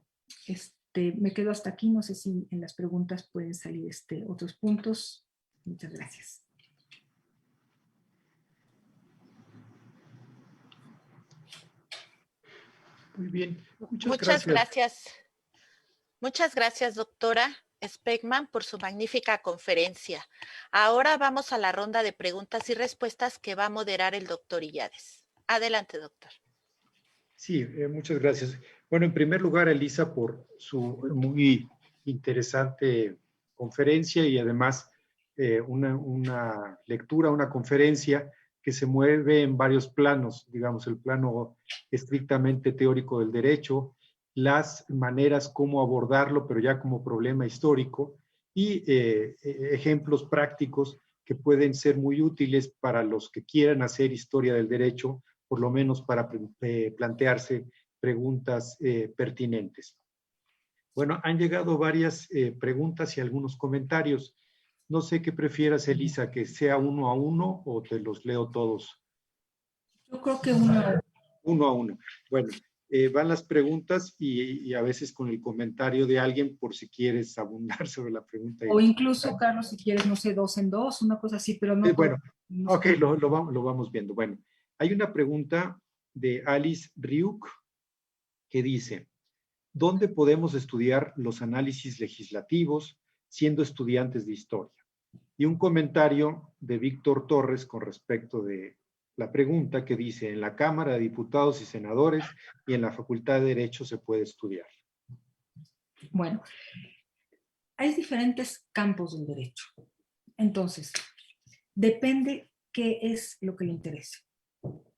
me quedo hasta aquí, no sé si en las preguntas pueden salir otros puntos. Muchas gracias. Muy bien, Muchas gracias. Muchas gracias, doctora Speckman, por su magnífica conferencia. Ahora vamos a la ronda de preguntas y respuestas que va a moderar el doctor Illades. Adelante, doctor. Sí, muchas gracias. Bueno, en primer lugar, Elisa, por su muy interesante conferencia y además una lectura, una conferencia que se mueve en varios planos, digamos, el plano estrictamente teórico del derecho, las maneras cómo abordarlo, pero ya como problema histórico, y ejemplos prácticos que pueden ser muy útiles para los que quieran hacer historia del derecho, por lo menos para plantearse preguntas pertinentes. Bueno, han llegado varias preguntas y algunos comentarios. No sé qué prefieras, Elisa, que sea uno a uno o te los leo todos. Yo creo que uno a uno. Uno a uno. Bueno, van las preguntas y a veces con el comentario de alguien por si quieres abundar sobre la pregunta. O incluso, Carlos, si quieres, no sé, 2 en 2, una cosa así, pero no. Bueno, ok, lo vamos viendo. Bueno, hay una pregunta de Alice Ryuk que dice: ¿dónde podemos estudiar los análisis legislativos, siendo estudiantes de historia. Y un comentario de Víctor Torres con respecto de la pregunta que dice, en la Cámara de Diputados y Senadores y en la Facultad de Derecho se puede estudiar. Bueno, hay diferentes campos del derecho. Entonces, depende qué es lo que le interese.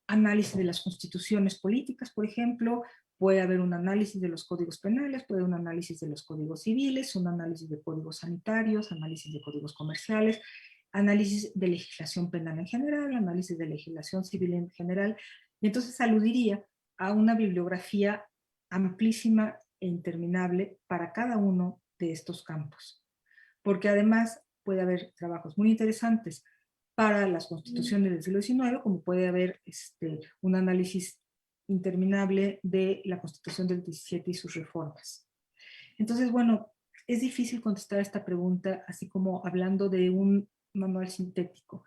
Análisis de las constituciones políticas, por ejemplo, puede haber un análisis de los códigos penales, puede haber un análisis de los códigos civiles, un análisis de códigos sanitarios, análisis de códigos comerciales, análisis de legislación penal en general, análisis de legislación civil en general. Y entonces aludiría a una bibliografía amplísima e interminable para cada uno de estos campos. Porque además puede haber trabajos muy interesantes para las constituciones del siglo XIX, como puede haber un análisis interminable de la Constitución del 17 y sus reformas. Entonces, bueno, es difícil contestar esta pregunta así como hablando de un manual sintético.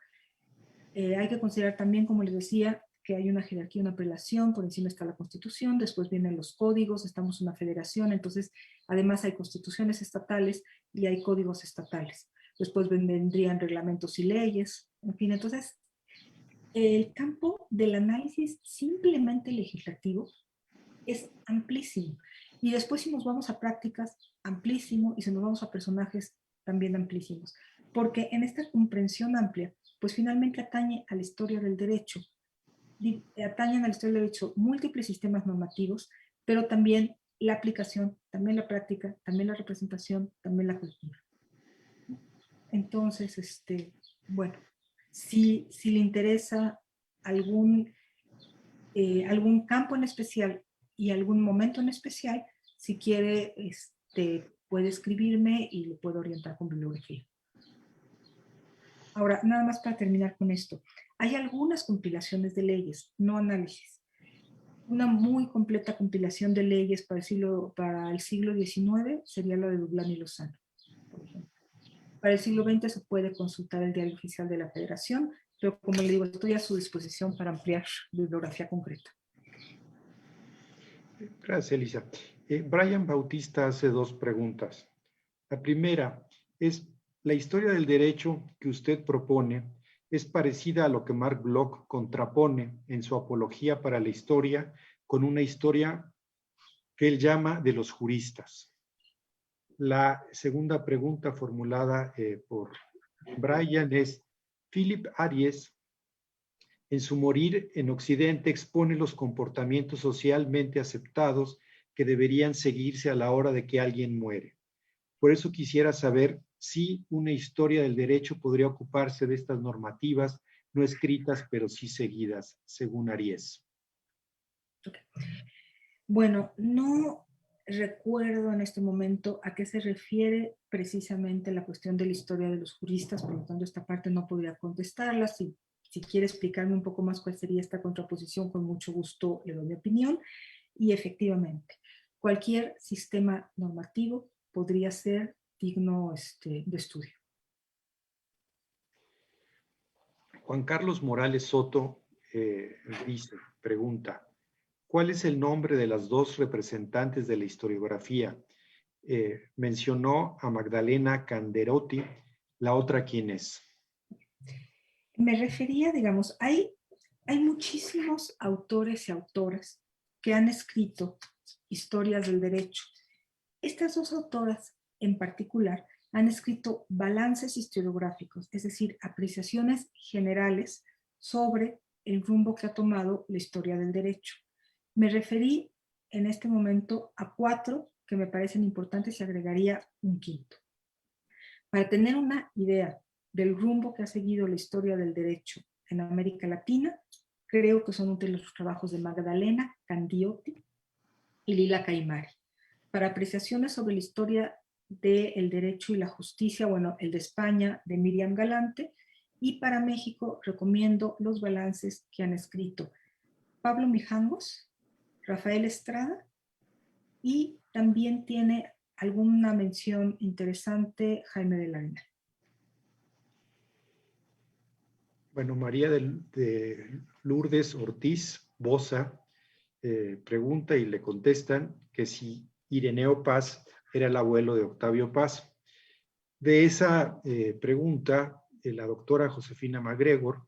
Hay que considerar también, como les decía, que hay una jerarquía, una prelación, por encima está la Constitución, después vienen los códigos, estamos en una federación, entonces además hay constituciones estatales y hay códigos estatales. Después vendrían reglamentos y leyes, en fin, entonces el campo del análisis simplemente legislativo es amplísimo. Y después si nos vamos a prácticas, amplísimo, y si nos vamos a personajes, también amplísimos. Porque en esta comprensión amplia, pues finalmente atañe a la historia del derecho, atañen a la historia del derecho múltiples sistemas normativos, pero también la aplicación, también la práctica, también la representación, también la cultura. Entonces, bueno, si le interesa algún campo en especial y algún momento en especial, si quiere, puede escribirme y le puedo orientar con bibliografía. Ahora, nada más para terminar con esto. Hay algunas compilaciones de leyes, no análisis. Una muy completa compilación de leyes para el siglo XIX sería la de Dublán y Lozano, por ejemplo. Para el siglo XX se puede consultar el Diario Oficial de la Federación, pero como le digo, estoy a su disposición para ampliar bibliografía concreta. Gracias, Elisa. Brian Bautista hace dos preguntas. La primera es, ¿la historia del derecho que usted propone es parecida a lo que Marc Bloch contrapone en su apología para la historia con una historia que él llama de los juristas? La segunda pregunta formulada por Brian es, Philip Aries, en su Morir en Occidente, expone los comportamientos socialmente aceptados que deberían seguirse a la hora de que alguien muere. Por eso quisiera saber si una historia del derecho podría ocuparse de estas normativas, no escritas, pero sí seguidas, según Aries. Okay. Bueno, no recuerdo en este momento a qué se refiere precisamente la cuestión de la historia de los juristas, por lo tanto esta parte no podría contestarla. Si quiere explicarme un poco más cuál sería esta contraposición, con mucho gusto le doy mi opinión. Y efectivamente, cualquier sistema normativo podría ser digno de estudio. Juan Carlos Morales Soto pregunta, ¿cuál es el nombre de las dos representantes de la historiografía? Mencionó a Magdalena Canderotti, ¿la otra quién es? Me refería, digamos, hay muchísimos autores y autoras que han escrito historias del derecho. Estas dos autoras en particular han escrito balances historiográficos, es decir, apreciaciones generales sobre el rumbo que ha tomado la historia del derecho. Me referí en este momento a 4 que me parecen importantes y agregaría un quinto. Para tener una idea del rumbo que ha seguido la historia del derecho en América Latina, creo que son útiles los trabajos de Magdalena Canderotti y Lila Caimari. Para apreciaciones sobre la historia del derecho y la justicia, bueno, el de España, de Miriam Galante, y para México recomiendo los balances que han escrito Pablo Mijangos, Rafael Estrada, y también tiene alguna mención interesante Jaime de la Arena. Bueno, María de Lourdes Ortiz Boza pregunta y le contestan que si Ireneo Paz era el abuelo de Octavio Paz. De esa pregunta, la doctora Josefina MacGregor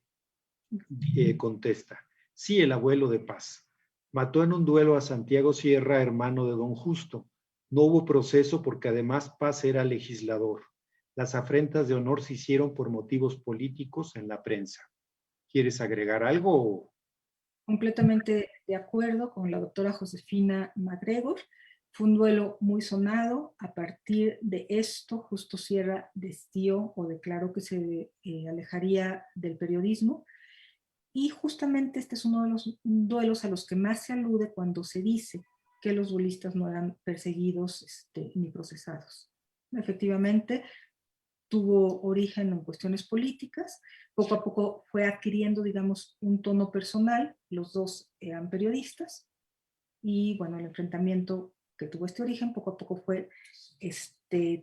contesta, sí, el abuelo de Paz. Mató en un duelo a Santiago Sierra, hermano de don Justo. No hubo proceso porque además Paz era legislador. Las afrentas de honor se hicieron por motivos políticos en la prensa. ¿Quieres agregar algo? Completamente de acuerdo con la doctora Josefina MacGregor. Fue un duelo muy sonado. A partir de esto, Justo Sierra decidió o declaró que se alejaría del periodismo. Y justamente este es uno de los duelos a los que más se alude cuando se dice que los duelistas no eran perseguidos ni procesados. Efectivamente, tuvo origen en cuestiones políticas, poco a poco fue adquiriendo, digamos, un tono personal, los dos eran periodistas, y bueno, el enfrentamiento que tuvo este origen poco a poco fue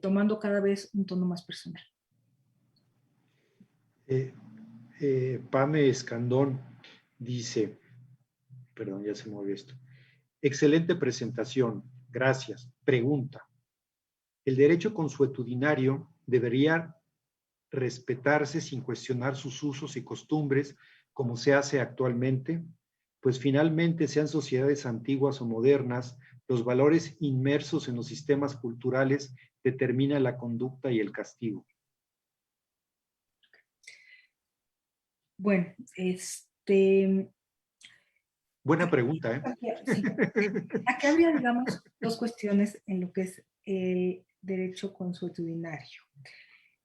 tomando cada vez un tono más personal. Pame Escandón dice, perdón, ya se movió esto. Excelente presentación, gracias. Pregunta, ¿el derecho consuetudinario debería respetarse sin cuestionar sus usos y costumbres como se hace actualmente? Pues finalmente, sean sociedades antiguas o modernas, los valores inmersos en los sistemas culturales determinan la conducta y el castigo. Bueno, Buena pregunta, sí. Aquí habría, digamos, dos cuestiones en lo que es el derecho consuetudinario.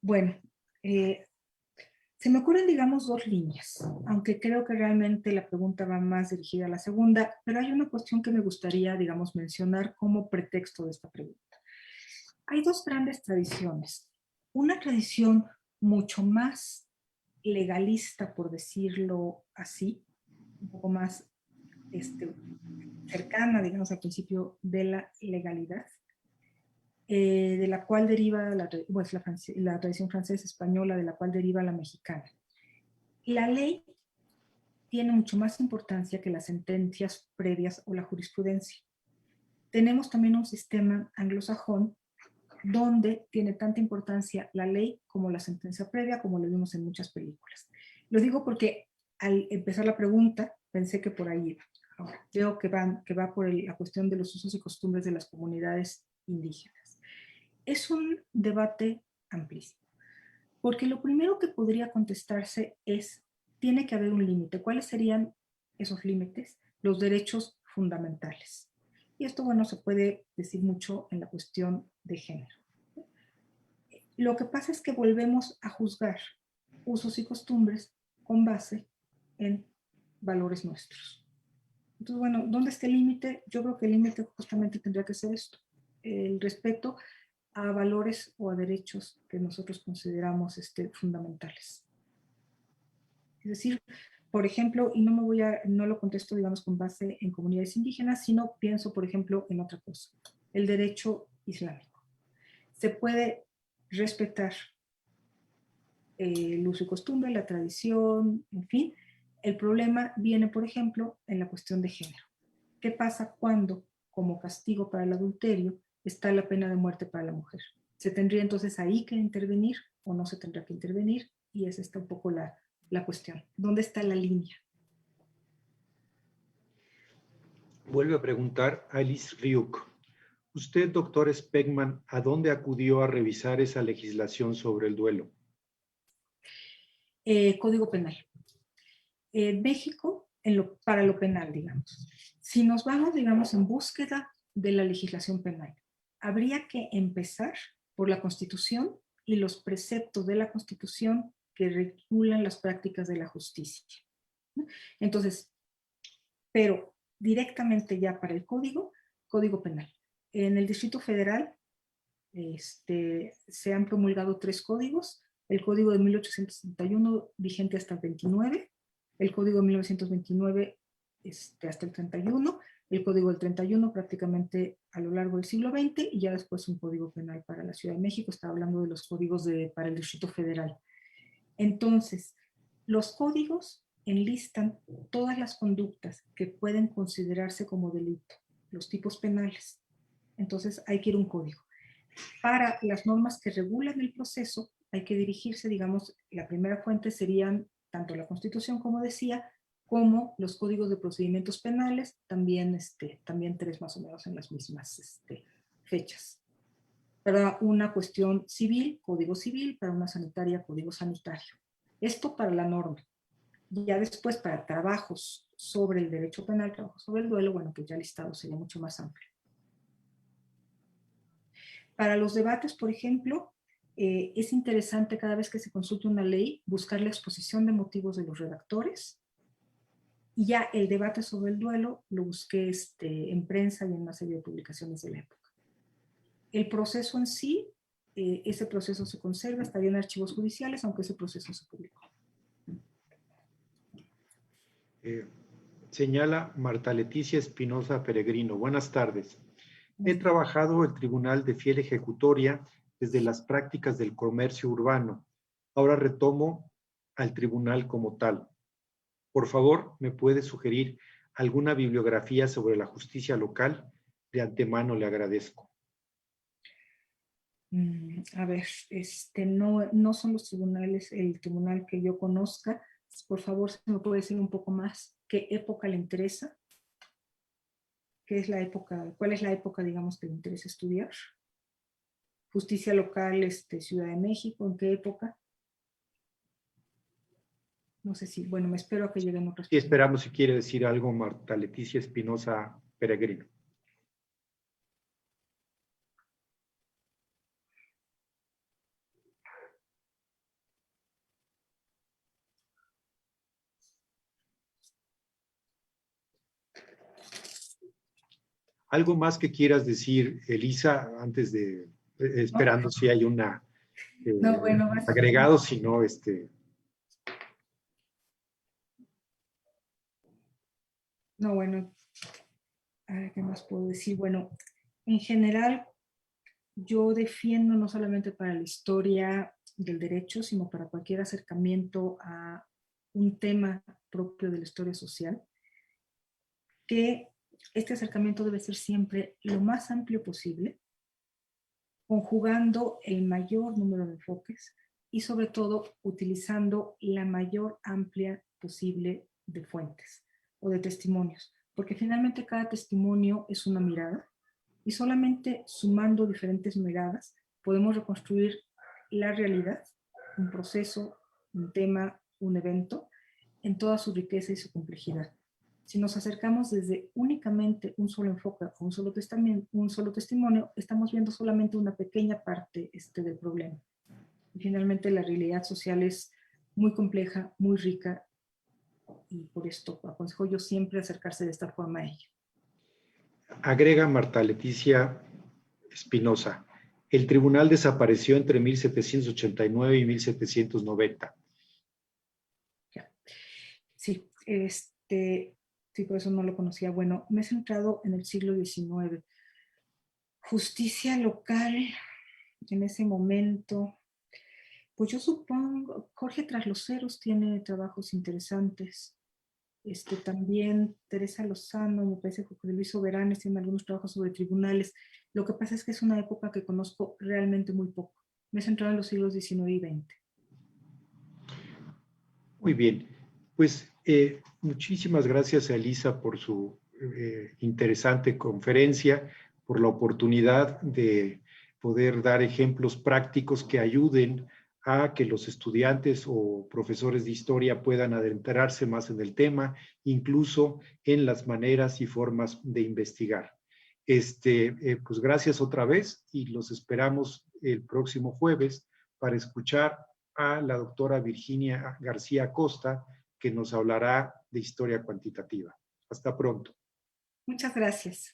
Bueno, se me ocurren, digamos, dos líneas, aunque creo que realmente la pregunta va más dirigida a la segunda, pero hay una cuestión que me gustaría, digamos, mencionar como pretexto de esta pregunta. Hay dos grandes tradiciones. Una tradición mucho más legalista, por decirlo así, un poco más cercana, digamos, al principio de la legalidad, de la cual deriva la tradición francesa española, de la cual deriva la mexicana. La ley tiene mucho más importancia que las sentencias previas o la jurisprudencia. Tenemos también un sistema anglosajón donde tiene tanta importancia la ley como la sentencia previa, como lo vimos en muchas películas. Lo digo porque al empezar la pregunta pensé que por ahí iba. Ahora, veo que va por la cuestión de los usos y costumbres de las comunidades indígenas. Es un debate amplísimo, porque lo primero que podría contestarse es, tiene que haber un límite. ¿Cuáles serían esos límites? Los derechos fundamentales. Y esto, bueno, se puede decir mucho en la cuestión de género. Lo que pasa es que volvemos a juzgar usos y costumbres con base en valores nuestros. Entonces, bueno, ¿dónde está el límite? Yo creo que el límite justamente tendría que ser esto, el respeto a valores o a derechos que nosotros consideramos fundamentales. Es decir, por ejemplo, y no lo contesto, digamos, con base en comunidades indígenas, sino pienso, por ejemplo, en otra cosa, el derecho islámico. Se puede respetar el uso y costumbre, la tradición, en fin. El problema viene, por ejemplo, en la cuestión de género. ¿Qué pasa cuando, como castigo para el adulterio, está la pena de muerte para la mujer? ¿Se tendría entonces ahí que intervenir o no se tendrá que intervenir? Y esa está un poco la cuestión. ¿Dónde está la línea? Vuelve a preguntar Alice Ryuk. Usted, doctor Speckman, ¿a dónde acudió a revisar esa legislación sobre el duelo? Código penal. México, para lo penal, digamos. Si nos vamos, digamos, en búsqueda de la legislación penal, habría que empezar por la Constitución y los preceptos de la Constitución que regulan las prácticas de la justicia. Entonces, pero directamente ya para el Código Penal. En el Distrito Federal se han promulgado 3 códigos: el Código de 1871 vigente hasta el 29, el Código de 1929 hasta el 31, el Código del 31 prácticamente a lo largo del siglo XX, y ya después un Código Penal para la Ciudad de México. Estaba hablando de los códigos para el Distrito Federal. Entonces, los códigos enlistan todas las conductas que pueden considerarse como delito, los tipos penales. Entonces hay que ir a un código. Para las normas que regulan el proceso, hay que dirigirse, digamos, la primera fuente serían tanto la Constitución, como decía, como los códigos de procedimientos penales, también, también tres más o menos en las mismas fechas. Para una cuestión civil, código civil; para una sanitaria, código sanitario. Esto para la norma. Ya después, para trabajos sobre el derecho penal, trabajos sobre el duelo, bueno, pues ya el listado sería mucho más amplio. Para los debates, por ejemplo, es interesante cada vez que se consulte una ley buscar la exposición de motivos de los redactores. Y ya el debate sobre el duelo lo busqué en prensa y en una serie de publicaciones de la época. El proceso en sí, ese proceso se conserva, estaría en archivos judiciales, aunque ese proceso se publicó. Señala Marta Leticia Espinosa Peregrino. Buenas tardes. He trabajado el Tribunal de Fiel Ejecutoria desde las prácticas del comercio urbano. Ahora retomo al tribunal como tal. Por favor, ¿me puede sugerir alguna bibliografía sobre la justicia local? De antemano le agradezco. A ver, no son los tribunales, el tribunal que yo conozca. Por favor, ¿se me puede decir un poco más qué época le interesa? ¿Qué es la época, cuál es la época, digamos, que le interesa estudiar? Justicia local, Ciudad de México, ¿en qué época? No sé si, bueno, me espero a que lleguen otras. Sí, esperamos si quiere decir algo Marta Leticia Espinosa Peregrino. ¿Algo más que quieras decir, Elisa, antes de, esperando si hay una No, bueno, agregado, si no, No, bueno, a ver, ¿qué más puedo decir? Bueno, en general, yo defiendo no solamente para la historia del derecho, sino para cualquier acercamiento a un tema propio de la historia social, que este acercamiento debe ser siempre lo más amplio posible, conjugando el mayor número de enfoques y sobre todo utilizando la mayor amplia posible de fuentes o de testimonios, porque finalmente cada testimonio es una mirada y solamente sumando diferentes miradas podemos reconstruir la realidad, un proceso, un tema, un evento, en toda su riqueza y su complejidad. Si nos acercamos desde únicamente un solo enfoque o un solo testimonio, estamos viendo solamente una pequeña parte del problema. Y finalmente la realidad social es muy compleja, muy rica, y por esto aconsejo yo siempre acercarse de esta forma a ella. Agrega Marta Leticia Espinosa. El tribunal desapareció entre 1789 y 1790. Sí, sí, por eso no lo conocía. Bueno, me he centrado en el siglo XIX. Justicia local, en ese momento, pues yo supongo, Jorge Trasloceros tiene trabajos interesantes. También Teresa Lozano, me parece que José Luis Soberanes tiene algunos trabajos sobre tribunales. Lo que pasa es que es una época que conozco realmente muy poco. Me he centrado en los siglos XIX y XX. Muy bien, pues muchísimas gracias a Elisa por su interesante conferencia, por la oportunidad de poder dar ejemplos prácticos que ayuden a que los estudiantes o profesores de historia puedan adentrarse más en el tema, incluso en las maneras y formas de investigar. Pues gracias otra vez y los esperamos el próximo jueves para escuchar a la doctora Virginia García Acosta, que nos hablará de historia cuantitativa. Hasta pronto. Muchas gracias.